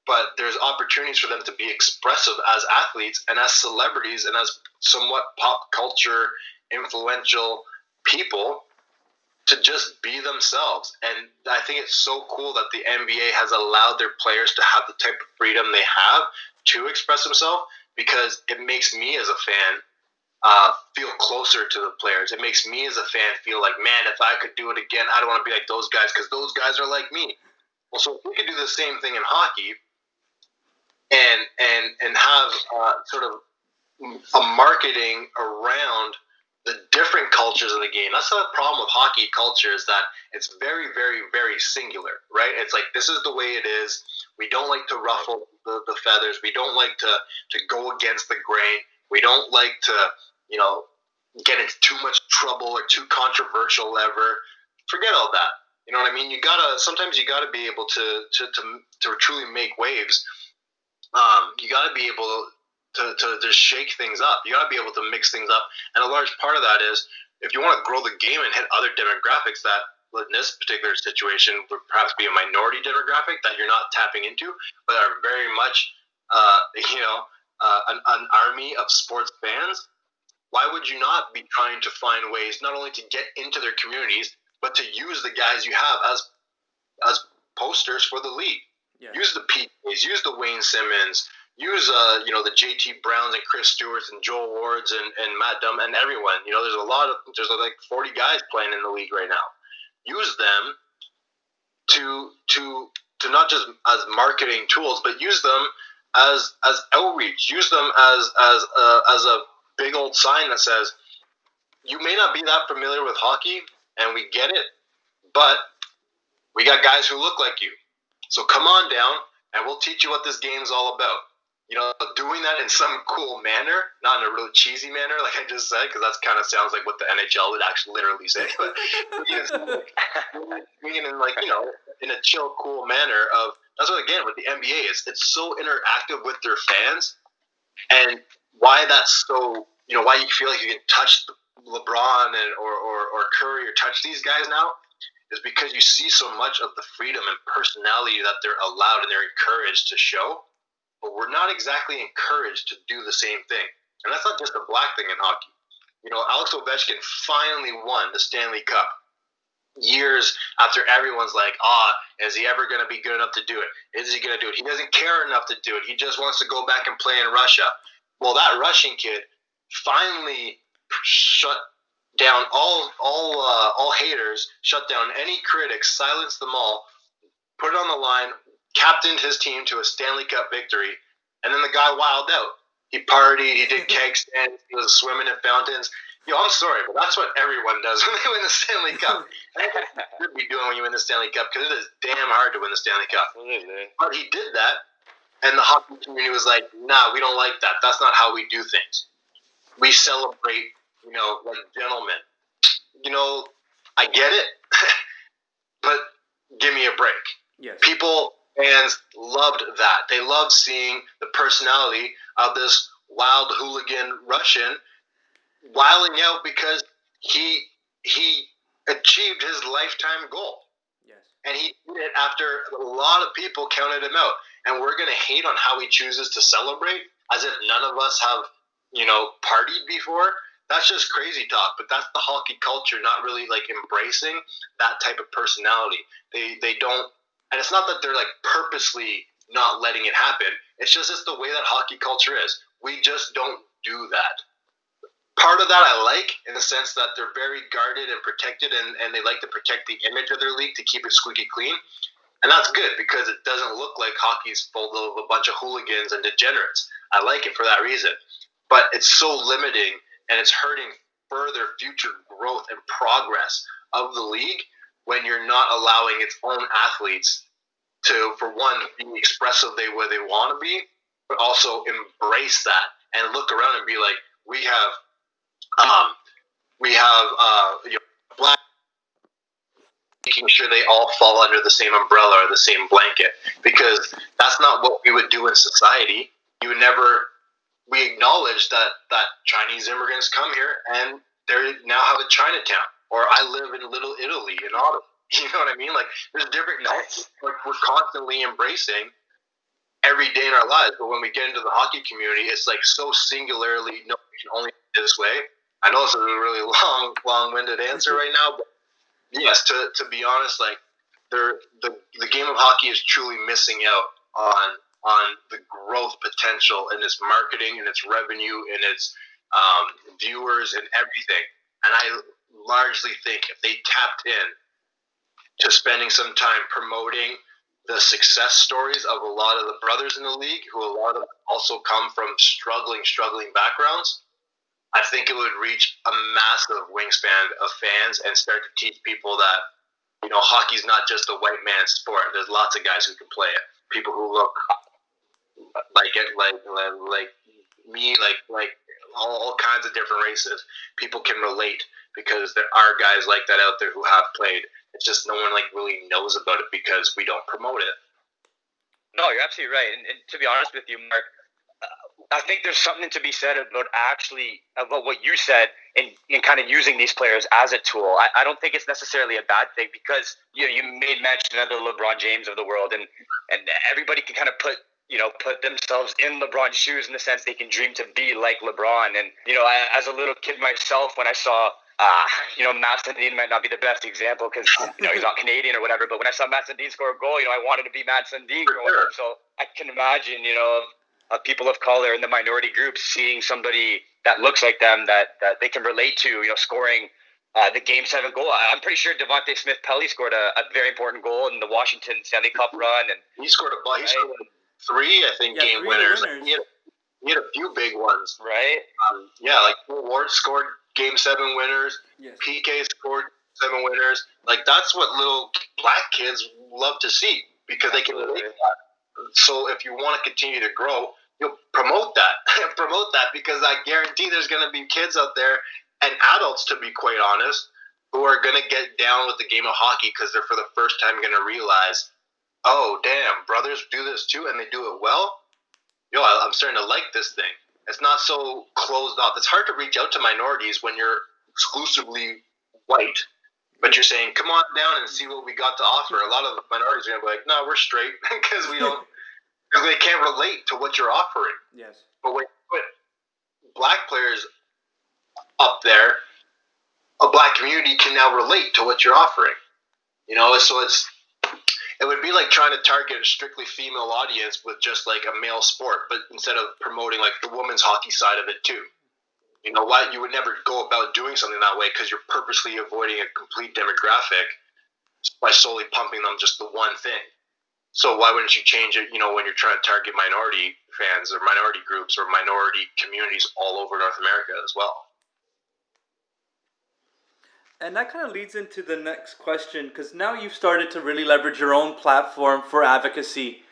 S2: But there's opportunities for them to be expressive as athletes and as celebrities and as somewhat pop culture influential people to just be themselves. And I think it's so cool that the NBA has allowed their players to have the type of freedom they have to express themselves, because it makes me as a fan feel closer to the players. It makes me as a fan feel like, man, if I could do it again, I don't want to be like those guys because those guys are like me. Well, so if we could do the same thing in hockey and have sort of a marketing around the different cultures of the game. That's the problem with hockey culture, is that it's very, very, very singular, right? It's like, this is the way it is. We don't like to ruffle the feathers. We don't like to go against the grain. We don't like to, get into too much trouble or too controversial ever. Forget all that. You know what I mean? Sometimes you gotta be able to truly make waves. You gotta be able to just shake things up. You gotta be able to mix things up. And a large part of that is, if you want to grow the game and hit other demographics that, in this particular situation, would perhaps be a minority demographic that you're not tapping into, but are very much, an army of sports fans. Why would you not be trying to find ways not only to get into their communities, but to use the guys you have as posters for the league? Yeah. Use the PKs, use the Wayne Simmons, use the JT Browns and Chris Stewarts and Joel Wards and Matt Dunn and everyone. There's like 40 guys playing in the league right now. Use them to not just as marketing tools, but use them as outreach. Use them as a big old sign that says, you may not be that familiar with hockey, and we get it, but we got guys who look like you. So come on down, and we'll teach you what this game's all about. doing that in some cool manner, not in a really cheesy manner, like I just said, because that kind of sounds like what the NHL would actually literally say. But doing it in in a chill, cool manner. That's what, again, with the NBA is, it's so interactive with their fans, and why that's so, why you feel like you can touch LeBron or Curry or touch these guys now is because you see so much of the freedom and personality that they're allowed and they're encouraged to show. But we're not exactly encouraged to do the same thing. And that's not just a black thing in hockey. Alex Ovechkin finally won the Stanley Cup years after everyone's like, is he ever going to be good enough to do it? Is he going to do it? He doesn't care enough to do it. He just wants to go back and play in Russia. Well, that Russian kid finally shut down all haters, shut down any critics, silenced them all, put it on the line, captained his team to a Stanley Cup victory, and then the guy wilded out. He partied, he did keg stands, he was swimming in fountains. I'm sorry, but that's what everyone does when they win the Stanley Cup. That's what you should be doing when you win the Stanley Cup, because it is damn hard to win the Stanley Cup. But he did that, and the hockey community was like, nah, we don't like that. That's not how we do things. We celebrate, like gentlemen. I get it, but give me a break.
S1: Yes.
S2: Fans loved that. They loved seeing the personality of this wild hooligan Russian wilding out because he achieved his lifetime goal.
S1: Yes.
S2: And he did it after a lot of people counted him out. And we're going to hate on how he chooses to celebrate as if none of us have, partied before. That's just crazy talk, but that's the hockey culture not really like embracing that type of personality. They don't. And it's not that they're like purposely not letting it happen. It's the way that hockey culture is. We just don't do that. Part of that I like, in the sense that they're very guarded and protected, and they like to protect the image of their league to keep it squeaky clean. And that's good, because it doesn't look like hockey's full of a bunch of hooligans and degenerates. I like it for that reason. But it's so limiting, and it's hurting further future growth and progress of the league when you're not allowing its own athletes to, for one, be expressive where they want to be, but also embrace that and look around and be like, we have black, making sure they all fall under the same umbrella or the same blanket, because that's not what we would do in society. We acknowledge that Chinese immigrants come here and they now have a Chinatown. Or I live in Little Italy in Ottawa. You know what I mean? Like, there's different cultures like we're constantly embracing every day in our lives. But when we get into the hockey community, it's like so singularly, no, we can only do this way. I know this is a really long-winded answer right now, but yes, to be honest, like the game of hockey is truly missing out on the growth potential in its marketing and its revenue and its viewers and everything. And I largely think if they tapped in to spending some time promoting the success stories of a lot of the brothers in the league, who a lot of them also come from struggling backgrounds, I think it would reach a massive wingspan of fans and start to teach people that, hockey's not just a white man's sport. There's lots of guys who can play it. People who look like it, like me, like all kinds of different races. People can relate, because there are guys like that out there who have played. It's just no one really knows about it because we don't promote it.
S3: No, you're absolutely right. And to be honest with you, Mark, I think there's something to be said about what you said in kind of using these players as a tool. I don't think it's necessarily a bad thing, because you made mention of the LeBron James of the world, and everybody can kind of put themselves in LeBron's shoes, in the sense they can dream to be like LeBron. And as a little kid myself, when I saw Matt Sundin might not be the best example, because he's not Canadian or whatever, but when I saw Matt Sundin score a goal, I wanted to be Matt Sundin growing up. So I can imagine of people of color in the minority groups seeing somebody that looks like them, that they can relate to, scoring the Game 7 goal. I'm pretty sure Devontae Smith-Pelly scored a very important goal in the Washington Stanley Cup run, and
S2: he scored three, I think, game winners. He had a few big ones,
S3: right?
S2: Like Ward scored Game 7 winners. Yes. PK scored 7 winners. Like, that's what little black kids love to see, because they can relate to that. So if you want to continue to grow, promote that. Promote that, because I guarantee there's going to be kids out there, and adults, to be quite honest, who are going to get down with the game of hockey because they're for the first time going to realize, oh, damn, brothers do this too, and they do it well. I'm starting to like this thing. It's not so closed off. It's hard to reach out to minorities when you're exclusively white, but you're saying, come on down and see what we got to offer. A lot of minorities are going to be like, no, we're straight, because they can't relate to what you're offering.
S1: Yes.
S2: But when you put black players up there, a black community can now relate to what you're offering. So it would be like trying to target a strictly female audience with just like a male sport, but instead of promoting like the women's hockey side of it too. Why you would never go about doing something that way, because you're purposely avoiding a complete demographic by solely pumping them just the one thing. So why wouldn't you change it, when you're trying to target minority fans or minority groups or minority communities all over North America as well?
S1: And that kind of leads into the next question, because now you've started to really leverage your own platform for advocacy.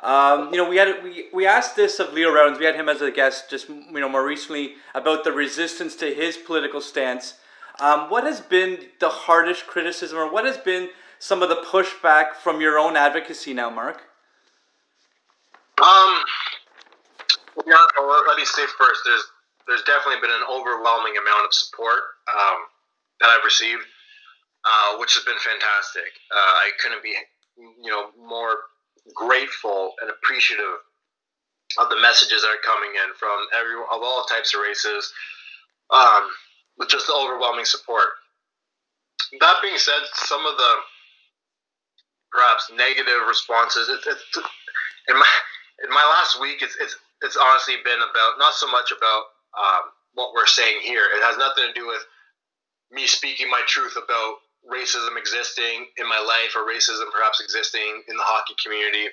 S1: We asked this of Leo Rounds. We had him as a guest just more recently about the resistance to his political stance. What has been the hardest criticism, or what has been some of the pushback from your own advocacy now, Mark?
S2: Let me say first, there's definitely been an overwhelming amount of support that I've received, which has been fantastic. I couldn't be, more grateful and appreciative of the messages that are coming in from of all types of races, with just the overwhelming support. That being said, some of the perhaps negative responses, in my last week, it's honestly been about, not so much about what we're saying here. It has nothing to do with me speaking my truth about racism existing in my life, or racism perhaps existing in the hockey community.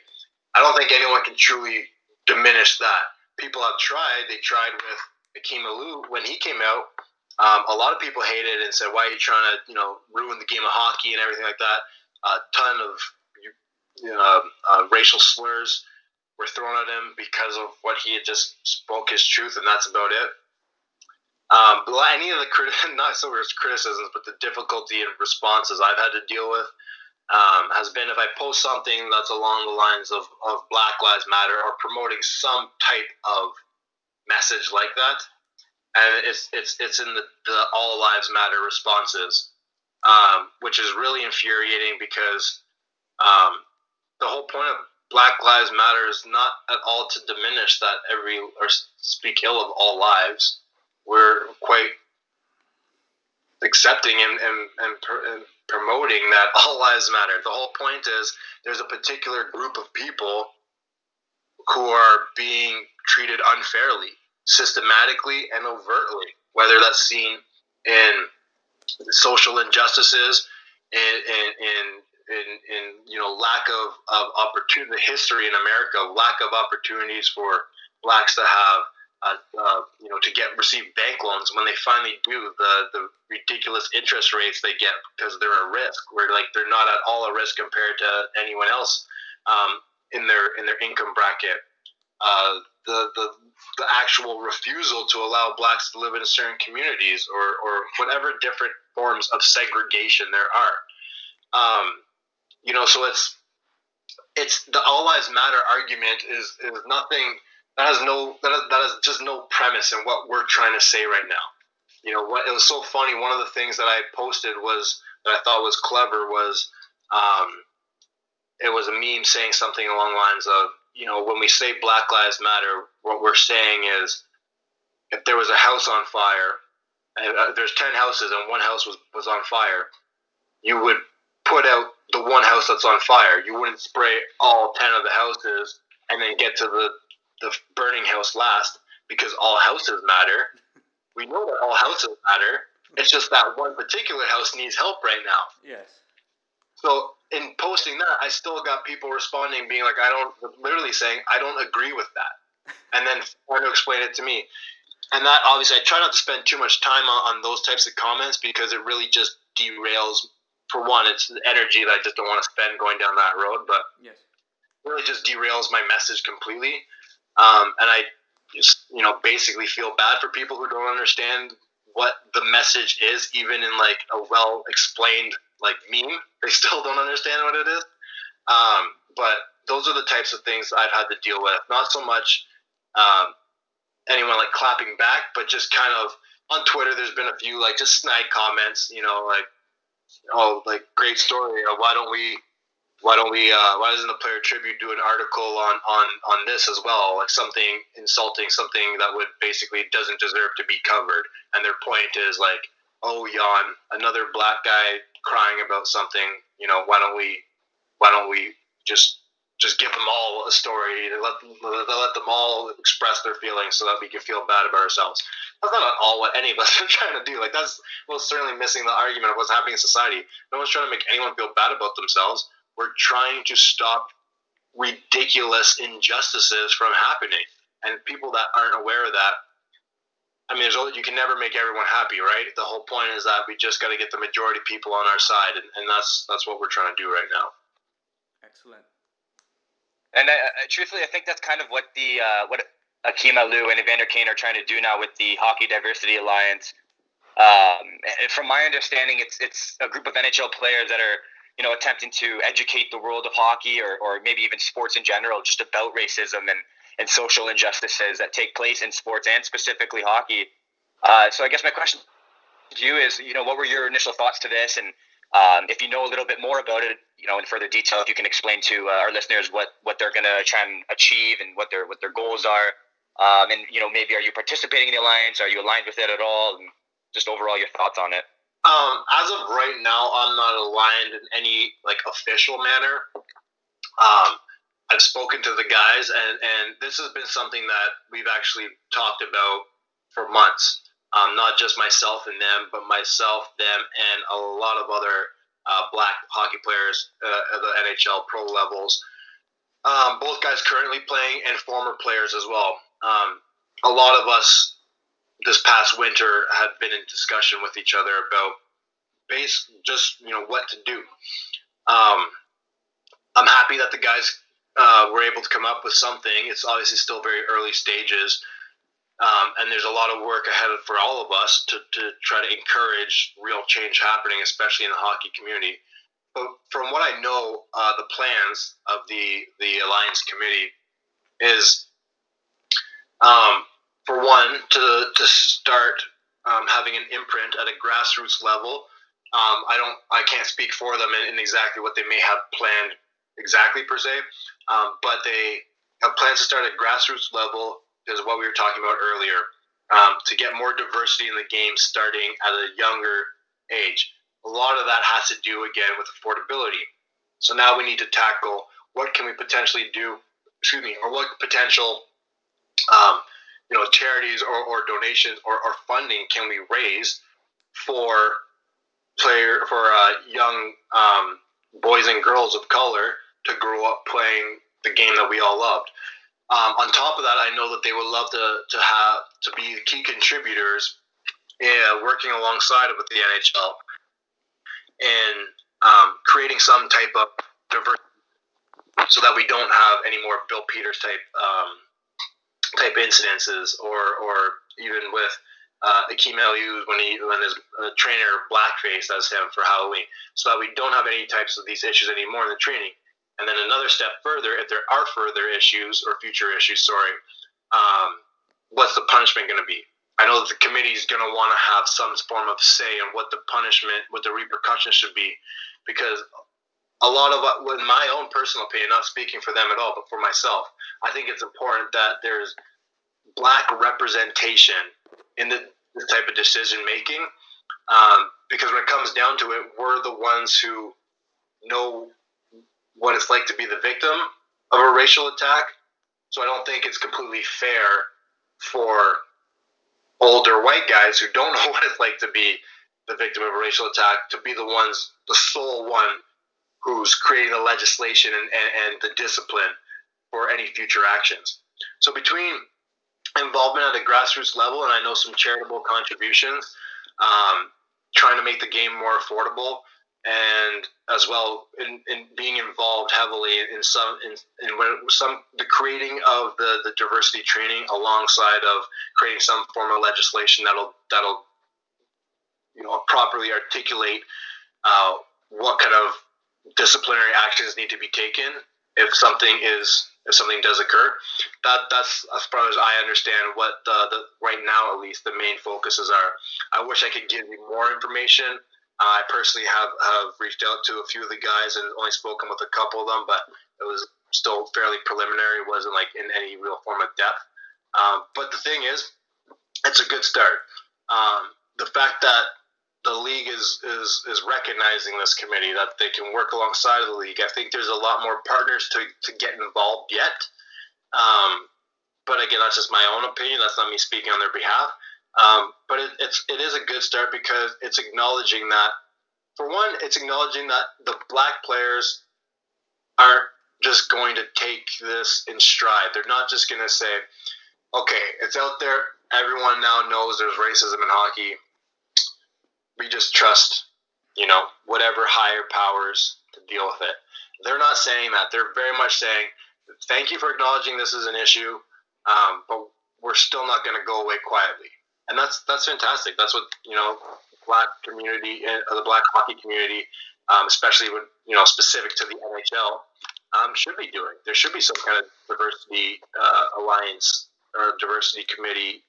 S2: I don't think anyone can truly diminish that. People have tried. They tried with Akeem Alou when he came out. A lot of people hated it and said, why are you trying to, ruin the game of hockey and everything like that. A ton of racial slurs were thrown at him because of what he had just spoke his truth, and that's about it. But any of the not so much criticisms, but the difficulty in responses I've had to deal with has been if I post something that's along the lines of Black Lives Matter, or promoting some type of message like that, and it's in the All Lives Matter responses, which is really infuriating, because the whole point of Black Lives Matter is not at all to diminish that or speak ill of all lives. We're quite accepting and promoting that all lives matter. The whole point is there's a particular group of people who are being treated unfairly, systematically and overtly, whether that's seen in social injustices, in lack of opportunity, the history in America, lack of opportunities for blacks to have, to receive bank loans. When they finally do, the ridiculous interest rates they get because they're a risk, where they're not at all a risk compared to anyone else in their income bracket. The actual refusal to allow blacks to live in certain communities, or whatever different forms of segregation there are. So it's the All Lives Matter argument is nothing. That has just no premise in what we're trying to say right now. It was so funny. One of the things that I posted that I thought was clever was it was a meme saying something along the lines of, when we say Black Lives Matter, what we're saying is, if there was a house on fire, and there's 10 houses and one house was on fire, you would put out the one house that's on fire. You wouldn't spray all 10 of the houses and then get to the burning house last, because all houses matter. We know that all houses matter. It's just that one particular house needs help right now.
S1: Yes.
S2: So in posting that, I still got people responding, being like, literally saying, I don't agree with that. And then trying to explain it to me. And that, obviously, I try not to spend too much time on those types of comments, because it really just derails. For one, it's the energy that I just don't want to spend going down that road, but
S1: yes,
S2: really just derails my message completely. And I just, basically feel bad for people who don't understand what the message is, even in like a well explained like meme. They still don't understand what it is. But those are the types of things I've had to deal with. Not so much anyone like clapping back, but just kind of on Twitter, there's been a few like just snide comments, like, oh, like great story. Why doesn't the player tribute do an article on this as well? Like something insulting, something that would basically doesn't deserve to be covered. And their point is like, oh, Jan, another black guy crying about something. Why don't we just give them all a story and let them all express their feelings so that we can feel bad about ourselves. That's not at all what any of us are trying to do. Like that's most certainly missing the argument of what's happening in society. No one's trying to make anyone feel bad about themselves. We're trying to stop ridiculous injustices from happening. And people that aren't aware of that, I mean, you can never make everyone happy, right? The whole point is that we just got to get the majority of people on our side, and that's what we're trying to do right now.
S1: Excellent.
S3: And truthfully, I think that's kind of what what Akeem Alou and Evander Kane are trying to do now with the Hockey Diversity Alliance. From my understanding, it's a group of NHL players that are attempting to educate the world of hockey or maybe even sports in general just about racism and social injustices that take place in sports and specifically hockey. So I guess my question to you is, what were your initial thoughts to this? And if you know a little bit more about it, in further detail, if you can explain to our listeners what they're going to try and achieve and what their goals are. And, maybe are you participating in the alliance? Are you aligned with it at all? And just overall your thoughts on it.
S2: As of right now, I'm not aligned in any like official manner. I've spoken to the guys, and this has been something that we've actually talked about for months. Not just myself and them, but myself, them, and a lot of other black hockey players at the NHL pro levels. Both guys currently playing and former players as well. A lot of us this past winter had been in discussion with each other about what to do. I'm happy that the guys were able to come up with something. It's obviously still very early stages, and there's a lot of work ahead for all of us to try to encourage real change happening, especially in the hockey community. But from what I know, the plans of the Alliance Committee is, for one, to start having an imprint at a grassroots level. I can't speak for them in exactly what they may have planned exactly per se, but they have plans to start at grassroots level, is what we were talking about earlier, to get more diversity in the game starting at a younger age. A lot of that has to do, again, with affordability. So now we need to tackle what can we potentially do, or what potential charities or donations or funding can we raise for young boys and girls of color to grow up playing the game that we all loved. On top of that, I know that they would love to be key contributors working alongside with the NHL and creating some type of diversity so that we don't have any more Bill Peters type incidences or even with Akeem Alou when his trainer blackface as him for Halloween, so that we don't have any types of these issues anymore in the training. And then another step further, if there are further issues or future issues, what's the punishment going to be? I know that the committee is going to want to have some form of say on what the punishment, what the repercussions should be, because a lot of, with my own personal opinion, not speaking for them at all, but for myself, I think it's important that there's black representation in this type of decision making, because when it comes down to it, we're the ones who know what it's like to be the victim of a racial attack. So I don't think it's completely fair for older white guys who don't know what it's like to be the victim of a racial attack to be the sole one who's creating the legislation and the discipline for any future actions. So between involvement at a grassroots level, and I know some charitable contributions, trying to make the game more affordable, and as well in being involved heavily in the creating of the diversity training, alongside of creating some form of legislation that'll properly articulate what kind of disciplinary actions need to be taken if something does occur. That's as far as I understand what the right now, at least, the main focuses are. I wish I could give you more information. I personally have reached out to a few of the guys and only spoken with a couple of them, but it was still fairly preliminary. It wasn't like in any real form of depth. But the thing is, it's a good start. The fact that the league is recognizing this committee, that they can work alongside of the league. I think there's a lot more partners to get involved yet. But again, that's just my own opinion. That's not me speaking on their behalf. But it is a good start, because it's acknowledging that, for one, it's acknowledging that the black players aren't just going to take this in stride. They're not just going to say, okay, it's out there. Everyone now knows there's racism in hockey. We just trust, whatever higher powers to deal with it. They're not saying that. They're very much saying, thank you for acknowledging this is an issue, but we're still not going to go away quietly. And that's fantastic. That's what, black community, the black hockey community, especially when, specific to the NHL, should be doing. There should be some kind of diversity alliance or diversity committee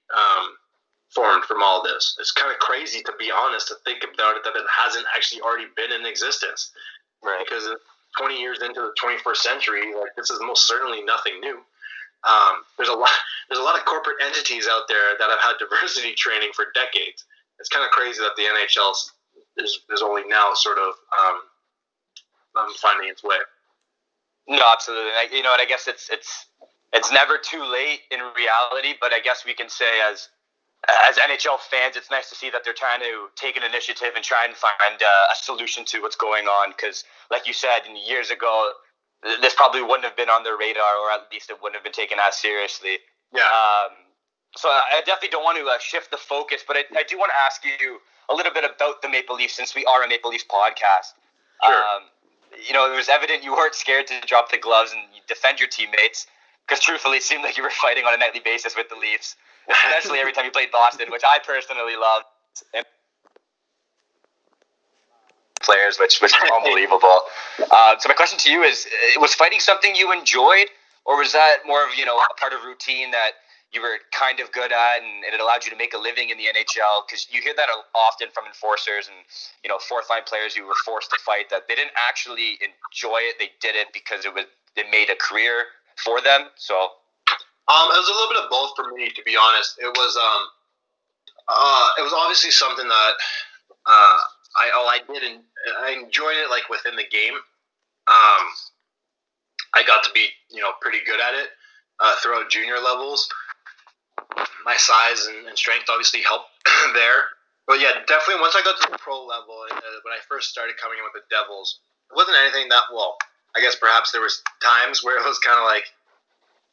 S2: formed from all this. It's kind of crazy, to be honest, to think about it, that it hasn't actually already been in existence.
S3: Right.
S2: Because 20 years into the 21st century, like, this is most certainly nothing new. There's a lot of corporate entities out there that have had diversity training for decades. It's kind of crazy that the NHL is only now sort of finding its way.
S3: No, absolutely. And I guess it's never too late in reality, but I guess we can say as NHL fans, it's nice to see that they're trying to take an initiative and try and find a solution to what's going on. Because, like you said, years ago, this probably wouldn't have been on their radar, or at least it wouldn't have been taken as seriously.
S2: Yeah.
S3: So I definitely don't want to shift the focus, but I do want to ask you a little bit about the Maple Leafs, since we are a Maple Leafs podcast.
S2: Sure.
S3: It was evident you weren't scared to drop the gloves and defend your teammates, because truthfully, it seemed like you were fighting on a nightly basis with the Leafs, especially every time you played Boston, which I personally loved. And players, which was unbelievable. So my question to you is, was fighting something you enjoyed, or was that more of, a part of routine that you were kind of good at, and it allowed you to make a living in the NHL? Because you hear that often from enforcers and, fourth line players who were forced to fight, that they didn't actually enjoy it. They did it because it made a career for them. So
S2: it was a little bit of both for me, to be honest. It was obviously something that I did, and I enjoyed it, like, within the game. I got to be, pretty good at it throughout junior levels. My size and strength obviously helped there. But yeah, definitely once I got to the pro level, when I first started coming in with the Devils, it wasn't anything that, well, I guess perhaps there was times where it was kind of like,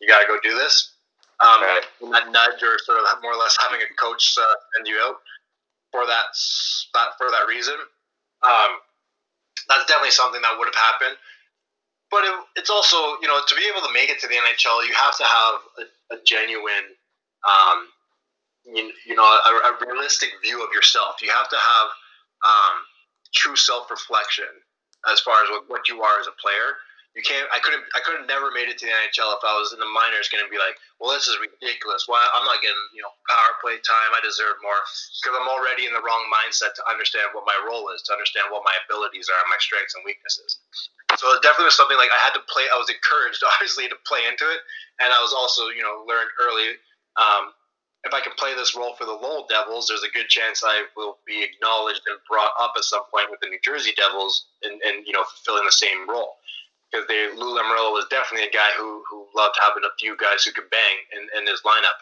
S2: you got to go do this.
S3: Right.
S2: That nudge, or sort of more or less having a coach send you out for that reason. That's definitely something that would have happened. But it's also, to be able to make it to the NHL, you have to have a genuine, a realistic view of yourself. You have to have true self-reflection as far as what you are as a player. You can't. I could have never made it to the NHL if I was in the minors, going to be like, well, this is ridiculous. Why I'm not getting power play time? I deserve more, because I'm already in the wrong mindset to understand what my role is, to understand what my abilities are, my strengths and weaknesses. So it definitely was something like I had to play. I was encouraged, obviously, to play into it, and I was also learned early. If I can play this role for the Lowell Devils, there's a good chance I will be acknowledged and brought up at some point with the New Jersey Devils, and fulfilling the same role. Because Lou Lamoriello was definitely a guy who loved having a few guys who could bang in his lineup.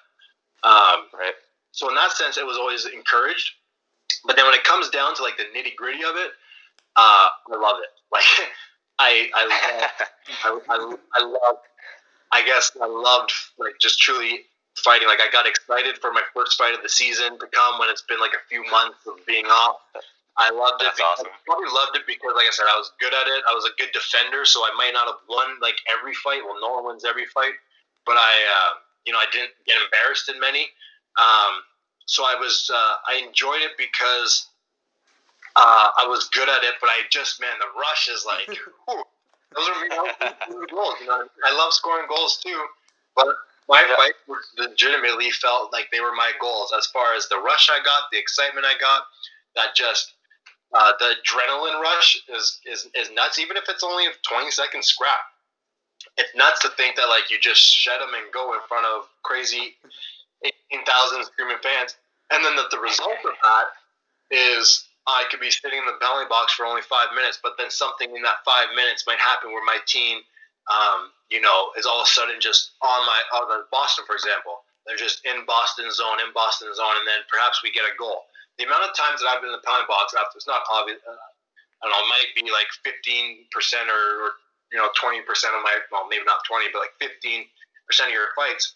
S3: Right. So
S2: in that sense, it was always encouraged. But then when it comes down to, like, the nitty gritty of it, I love it. Like, I loved, like, just truly fighting. Like, I got excited for my first fight of the season to come when it's been like a few months of being off. I loved it.
S3: That's awesome.
S2: I probably loved it because, like I said, I was good at it. I was a good defender, so I might not have won like every fight. Well, no one wins every fight, but I didn't get embarrassed in many. So I enjoyed it because I was good at it. But the rush is like, whew, those are goals. I love scoring goals too, but my fights legitimately felt like they were my goals as far as the rush I got, the excitement I got, that just. The adrenaline rush is nuts, even if it's only a 20-second scrap. It's nuts to think that like you just shed them and go in front of crazy 18,000 screaming fans, and then the result of that is I could be sitting in the penalty box for only 5 minutes, but then something in that 5 minutes might happen where my team, is all of a sudden just on Boston, for example. They're just in Boston zone, and then perhaps we get a goal. The amount of times that I've been in the penalty box after, it's not obvious. I don't know. It might be like 15% or 20% of my, well, maybe not 20, but like 15% of your fights,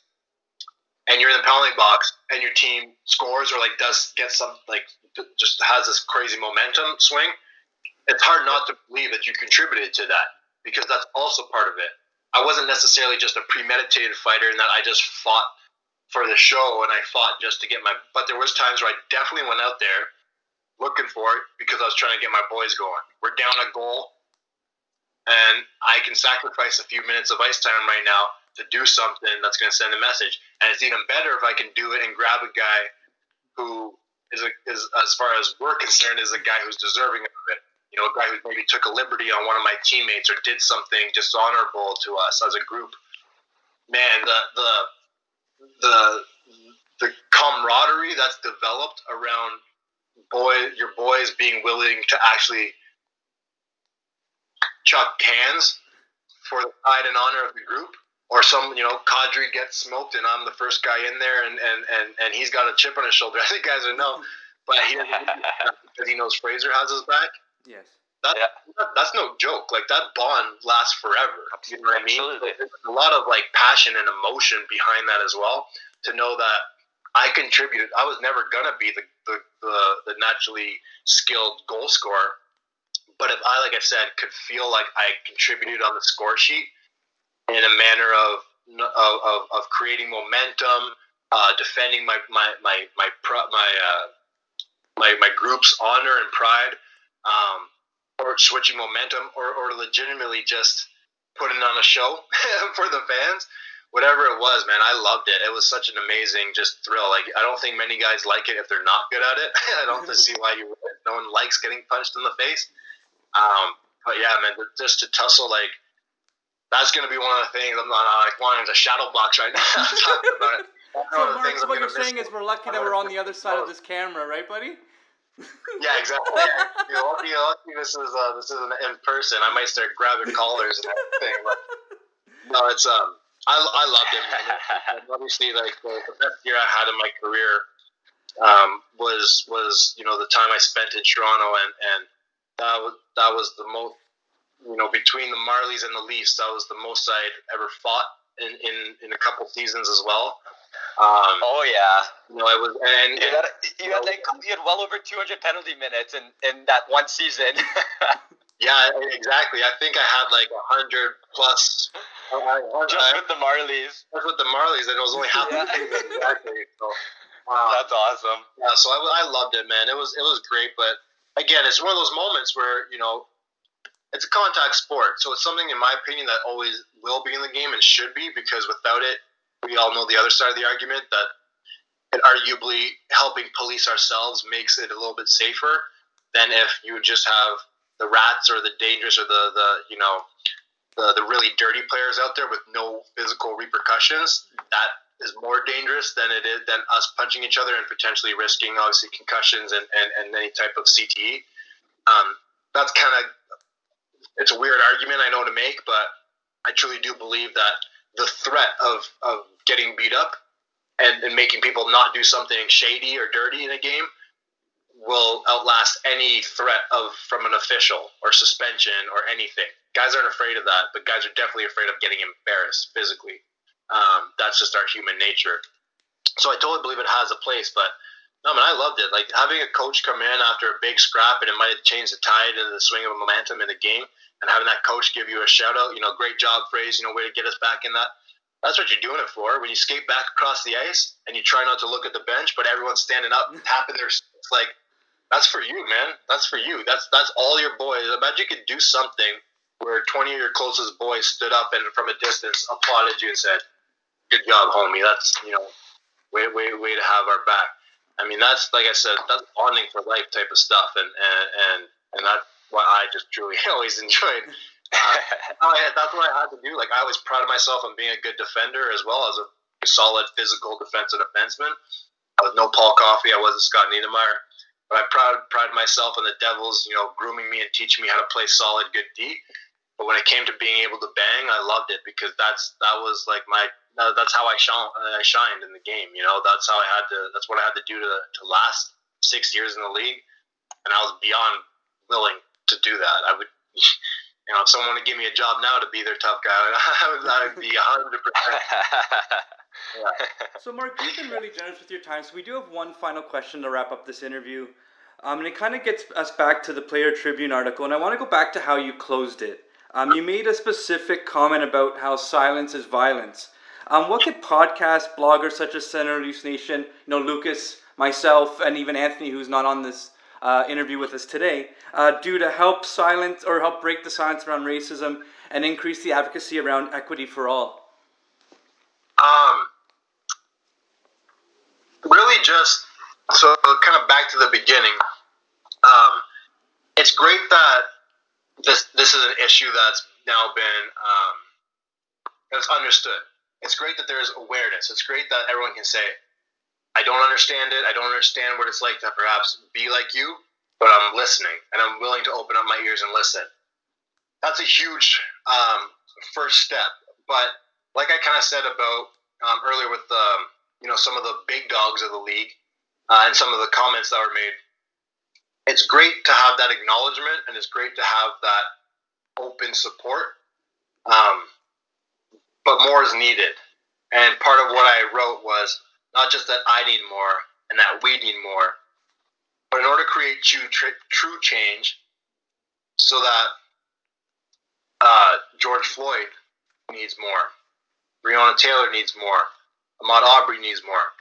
S2: and you're in the penalty box, and your team scores or like does get some like just has this crazy momentum swing. It's hard not to believe that you contributed to that, because that's also part of it. I wasn't necessarily just a premeditated fighter in that I just fought for the show and I fought just to get but there was times where I definitely went out there looking for it because I was trying to get my boys going. We're down a goal and I can sacrifice a few minutes of ice time right now to do something that's going to send a message. And it's even better if I can do it and grab a guy who is as far as we're concerned, is a guy who's deserving of it. A guy who maybe took a liberty on one of my teammates or did something dishonorable to us as a group. Man, the camaraderie that's developed around your boys being willing to actually chuck cans for the pride and honor of the group, or some cadre gets smoked and I'm the first guy in there and he's got a chip on his shoulder. I think guys would know, but he doesn't because he knows Fraser has his back.
S1: Yes.
S2: That's no joke. Like, that bond lasts forever. You know what I mean?
S3: Absolutely.
S2: There's a lot of like passion and emotion behind that as well. To know that I contributed. I was never gonna be the naturally skilled goal scorer, but if I, like I said, could feel like I contributed on the score sheet in a manner of creating momentum, defending my group's honor and pride. Or switching momentum, or legitimately just putting on a show for the fans, whatever it was, man, I loved it. It was such an amazing just thrill. Like, I don't think many guys like it if they're not good at it. I don't see why you would. No one likes getting punched in the face. But yeah, man, just to tussle, like, that's going to be one of the things. I'm not like wanting to shadow box right now. Talking about it.
S1: So, Mark, what you're saying is we're lucky that we're on the other side of this camera, right, buddy?
S2: Yeah, exactly. Yeah. Lucky this isn't in person. I might start grabbing collars and everything. But no, it's I loved it, man. And obviously, like the best year I had in my career was the time I spent in Toronto, and that was the most, between the Marlies and the Leafs, that was the most I'd ever fought in a couple seasons as well.
S3: Oh yeah.
S2: It was, and
S3: you had well over 200 penalty minutes in that one season.
S2: Yeah, exactly. I think I had like 100 plus.
S3: Just with the Marlies.
S2: Just with the Marlies, and it was only half the thing. Exactly. So,
S3: that's awesome.
S2: Yeah, so I loved it, man. It was great, but again, it's one of those moments where it's a contact sport, so it's something, in my opinion, that always will be in the game and should be, because without it, we all know the other side of the argument, that it arguably helping police ourselves makes it a little bit safer than if you just have the rats or the dangerous or the really dirty players out there with no physical repercussions. That is more dangerous than us punching each other and potentially risking, obviously, concussions and any type of CTE. That's kind of, it's a weird argument, I know, to make, but I truly do believe that the threat of getting beat up and making people not do something shady or dirty in a game will outlast any threat from an official or suspension or anything. Guys aren't afraid of that, but guys are definitely afraid of getting embarrassed physically. That's just our human nature. So I totally believe it has a place, but No, man, I loved it. Like having a coach come in after a big scrap, and it might have changed the tide and the swing of momentum in the game, and having that coach give you a shout out, great job, Fraser, way to get us back in that. That's what you're doing it for. When you skate back across the ice and you try not to look at the bench, but everyone's standing up, tapping their, it's like, that's for you, man. That's for you. That's all your boys. Imagine you could do something where 20 of your closest boys stood up and from a distance applauded you and said, "Good job, homie. That's way to have our back." I mean, that's, like I said, that's bonding for life type of stuff, and that's what I just truly always enjoyed. That's what I had to do. Like, I was proud of myself on being a good defender as well as a solid physical defensive defenseman. I was no Paul Coffey. I wasn't Scott Niedermayer. But I prided myself on the Devils, grooming me and teaching me how to play solid, good D. But when it came to being able to bang, I loved it because that's how I shined in the game. That's how that's what I had to do to last 6 years in the league, and I was beyond willing to do that. I would, if someone wanted to give me a job now to be their tough guy, I would be 100%. Yeah.
S1: So, Mark, you've been really generous with your time. So we do have one final question to wrap up this interview. And it kind of gets us back to the Player Tribune article. And I want to go back to how you closed it. You made a specific comment about how silence is violence. What could podcasts, bloggers such as Center Loose Nation, Lucas, myself, and even Anthony, who's not on this interview with us today, do to help silence or help break the silence around racism and increase the advocacy around equity for all?
S2: Really just, so kind of back to the beginning, it's great that this is an issue that's now been that's understood. It's great that there's awareness. It's great that everyone can say, I don't understand it. I don't understand what it's like to perhaps be like you, but I'm listening, and I'm willing to open up my ears and listen. That's a huge first step. But like I kind of said about earlier with some of the big dogs of the league and some of the comments that were made, it's great to have that acknowledgement, and it's great to have that open support. But more is needed. And part of what I wrote was not just that I need more and that we need more, but in order to create true change, so that George Floyd needs more, Breonna Taylor needs more, Ahmaud Arbery needs more.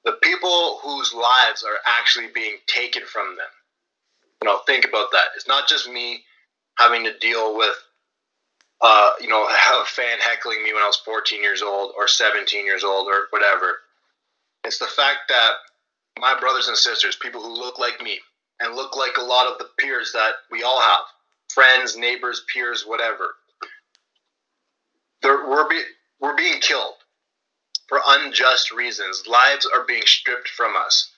S2: The people whose lives are actually being taken from them. Think about that. It's not just me having to deal with a fan heckling me when I was 14 years old or 17 years old or whatever. It's the fact that my brothers and sisters, people who look like me and look like a lot of the peers that we all have, friends, neighbors, peers, whatever, we're being killed for unjust reasons. Lives are being stripped from us.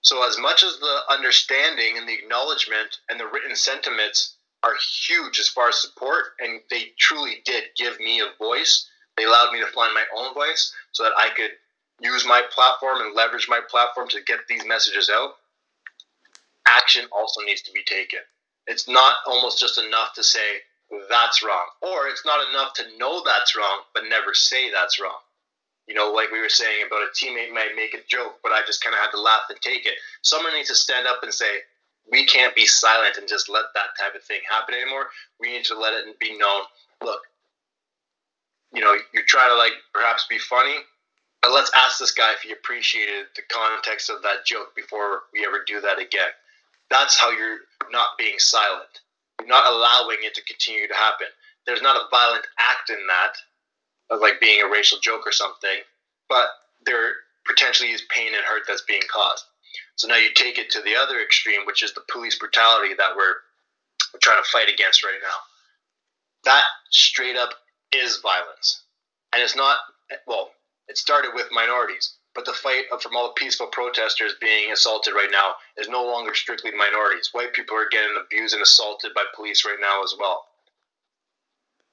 S2: So as much as the understanding and the acknowledgement and the written sentiments are huge as far as support, and they truly did give me a voice, they allowed me to find my own voice so that I could use my platform and leverage my platform to get these messages out. Action also needs to be taken. It's not almost just enough to say that's wrong, or it's not enough to know that's wrong but never say that's wrong. Like we were saying about a teammate might make a joke, but I just kind of had to laugh and take it. Someone needs to stand up and say, we can't be silent and just let that type of thing happen anymore. We need to let it be known. Look, you're trying to perhaps be funny, but let's ask this guy if he appreciated the context of that joke before we ever do that again. That's how you're not being silent. You're not allowing it to continue to happen. There's not a violent act in that, of being a racial joke or something, but there potentially is pain and hurt that's being caused. So now you take it to the other extreme, which is the police brutality that we're trying to fight against right now. That straight up is violence. And it's not, it started with minorities, but the fight from all the peaceful protesters being assaulted right now is no longer strictly minorities. White people are getting abused and assaulted by police right now as well.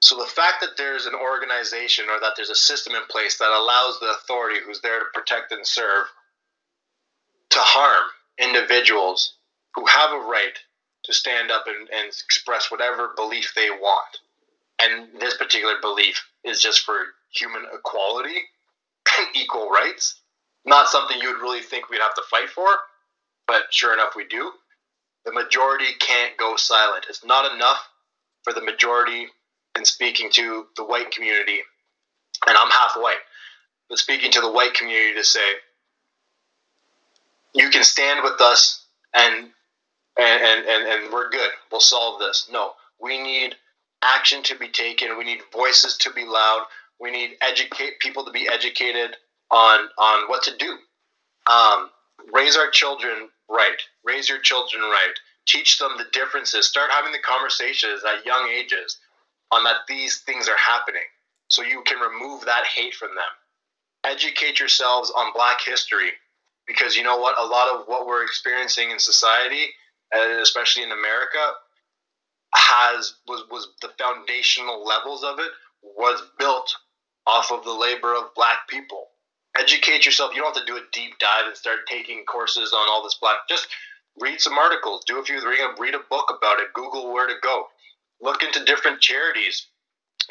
S2: So the fact that there's an organization or that there's a system in place that allows the authority who's there to protect and serve to harm individuals who have a right to stand up and express whatever belief they want. And this particular belief is just for human equality and equal rights. Not something you would really think we'd have to fight for, but sure enough, we do. The majority can't go silent. It's not enough for the majority in speaking to the white community, and I'm half white, but speaking to the white community to say, you can stand with us and we're good. We'll solve this. No, we need action to be taken. We need voices to be loud. We need people to be educated on what to do. Raise our children right. Raise your children right. Teach them the differences. Start having the conversations at young ages on that these things are happening, so you can remove that hate from them. Educate yourselves on Black history, because you know what? A lot of what we're experiencing in society, especially in America, was the foundational levels of it was built off of the labor of Black people. Educate yourself. You don't have to do a deep dive and start taking courses on all this Black. Just read some articles. Read a book about it. Google where to go. Look into different charities.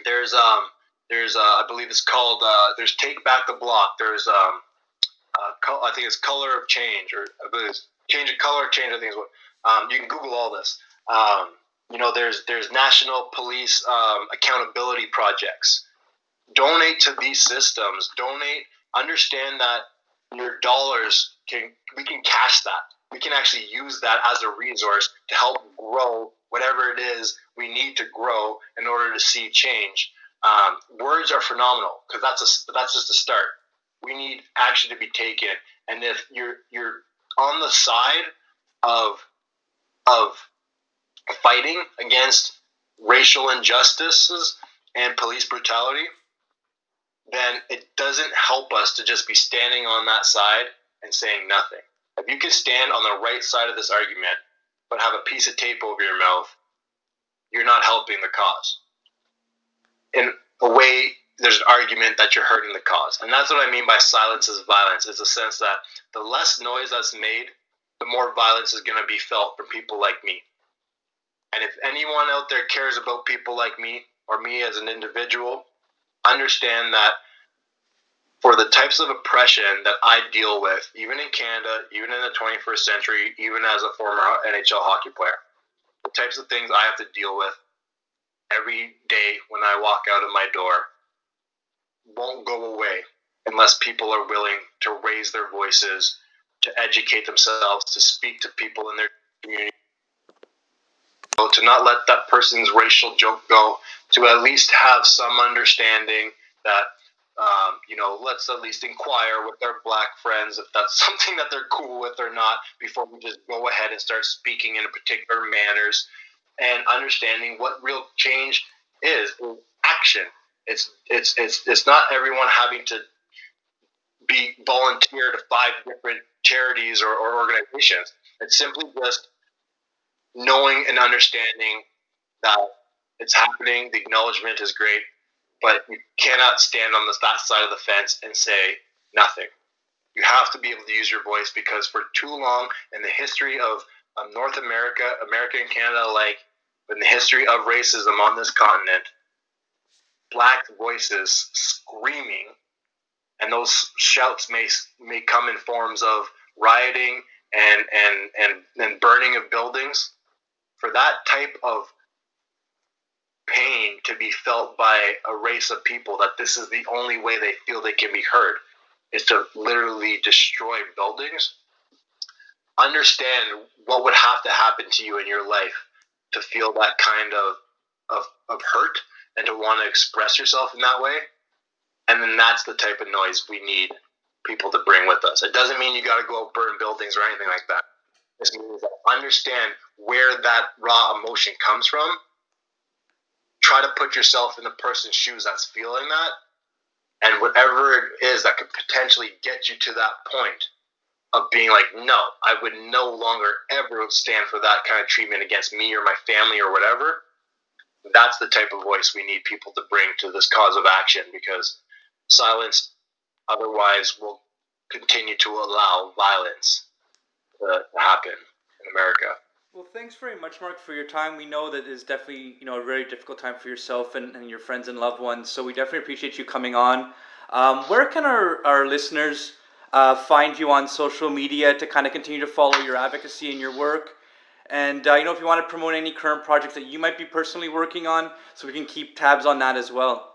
S2: There's I believe it's called there's Take Back the Block. There's I think it's Color of Change, or I believe it's Change of Color Change. I think is what you can Google all this. There's National Police accountability projects. Donate to these systems. Donate. Understand that your dollars we can cash that. We can actually use that as a resource to help grow whatever it is we need to grow in order to see change. Words are phenomenal, because that's just a start. We need action to be taken, and if you're on the side of fighting against racial injustices and police brutality, then it doesn't help us to just be standing on that side and saying nothing. If you can stand on the right side of this argument but have a piece of tape over your mouth, you're not helping the cause. In a way, there's an argument that you're hurting the cause. And that's what I mean by silence is violence. It's a sense that the less noise that's made, the more violence is going to be felt from people like me. And if anyone out there cares about people like me, or me as an individual, understand that for the types of oppression that I deal with, even in Canada, even in the 21st century, even as a former NHL hockey player, the types of things I have to deal with every day when I walk out of my door won't go away unless people are willing to raise their voices, to educate themselves, to speak to people in their community, to not let that person's racial joke go, to at least have some understanding that, let's at least inquire with our Black friends if that's something that they're cool with or not, before we just go ahead and start speaking in particular manners, and understanding what real change is action. It's not everyone having to be volunteer to 5 different charities or organizations. It's simply just knowing and understanding that it's happening. The acknowledgement is great, but you cannot stand on that side of the fence and say nothing. You have to be able to use your voice, because for too long in the history of North America, America and Canada alike, in the history of racism on this continent, Black voices screaming, and those shouts may come in forms of rioting and burning of buildings. For that type of pain to be felt by a race of people, that this is the only way they feel they can be heard, is to literally destroy buildings. Understand what would have to happen to you in your life to feel that kind of hurt and to want to express yourself in that way. And then that's the type of noise we need people to bring with us. It doesn't mean you got to go out burn buildings or anything like that. It means that understand where that raw emotion comes from. Try to put yourself in the person's shoes that's feeling that. And whatever it is that could potentially get you to that point of being like, no, I would no longer ever stand for that kind of treatment against me or my family or whatever. That's the type of voice we need people to bring to this cause of action, because silence otherwise will continue to allow violence to happen in America.
S1: Well, thanks very much, Mark, for your time. We know that it's definitely, a very difficult time for yourself and your friends and loved ones. So we definitely appreciate you coming on. Where can our listeners find you on social media to kind of continue to follow your advocacy and your work. And if you want to promote any current projects that you might be personally working on, so we can keep tabs on that as well.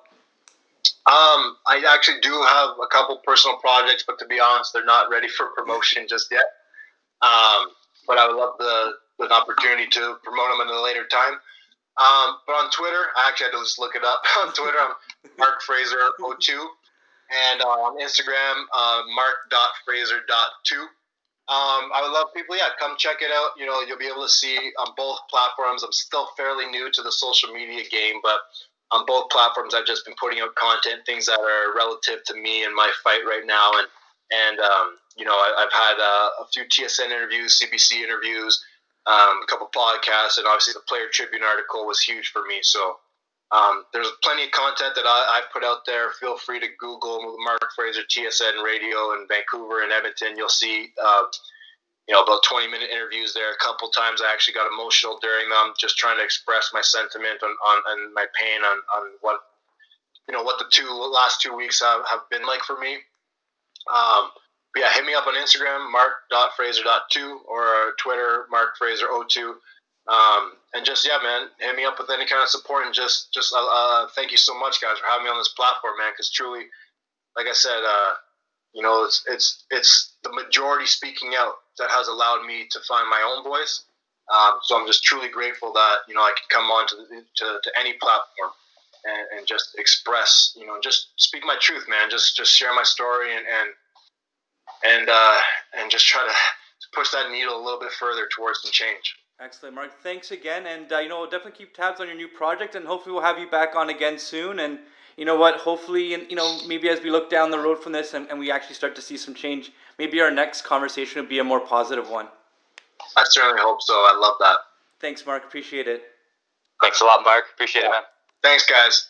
S2: I actually do have a couple personal projects, but to be honest, they're not ready for promotion just yet. But I would love an opportunity to promote them at a later time. But on Twitter, I actually had to just look it up. On Twitter, I'm Mark Fraser 02, and on Instagram, mark.fraser.2. I would love people, come check it out. You'll be able to see on both platforms. I'm still fairly new to the social media game, but on both platforms, I've just been putting out content, things that are relative to me and my fight right now. And I've had a few TSN interviews, CBC interviews, a couple podcasts, and obviously the Player Tribune article was huge for me. So there's plenty of content that I've put out there. Feel free to Google Mark Fraser TSN Radio in Vancouver and Edmonton. You'll see about 20-minute interviews there. A couple times I actually got emotional during them, just trying to express my sentiment on my pain on what the last 2 weeks have been like for me. But yeah, hit me up on Instagram, mark.fraser.2, or Twitter, markfraser02. And just, man, hit me up with any kind of support, and just thank you so much, guys, for having me on this platform, man, because truly, like I said, it's the majority speaking out that has allowed me to find my own voice. So I'm just truly grateful that, I can come on to any platform and just express, just speak my truth, man, just share my story and just try to push that needle a little bit further towards some change.
S1: Excellent, Mark. Thanks again, and definitely keep tabs on your new project, and hopefully we'll have you back on again soon. And hopefully, and maybe as we look down the road from this and we actually start to see some change, maybe our next conversation would be a more positive one.
S2: I certainly hope so. I love that.
S1: Thanks, Mark. Appreciate it.
S3: Thanks a lot, Mark. Appreciate it, man.
S2: Thanks, guys.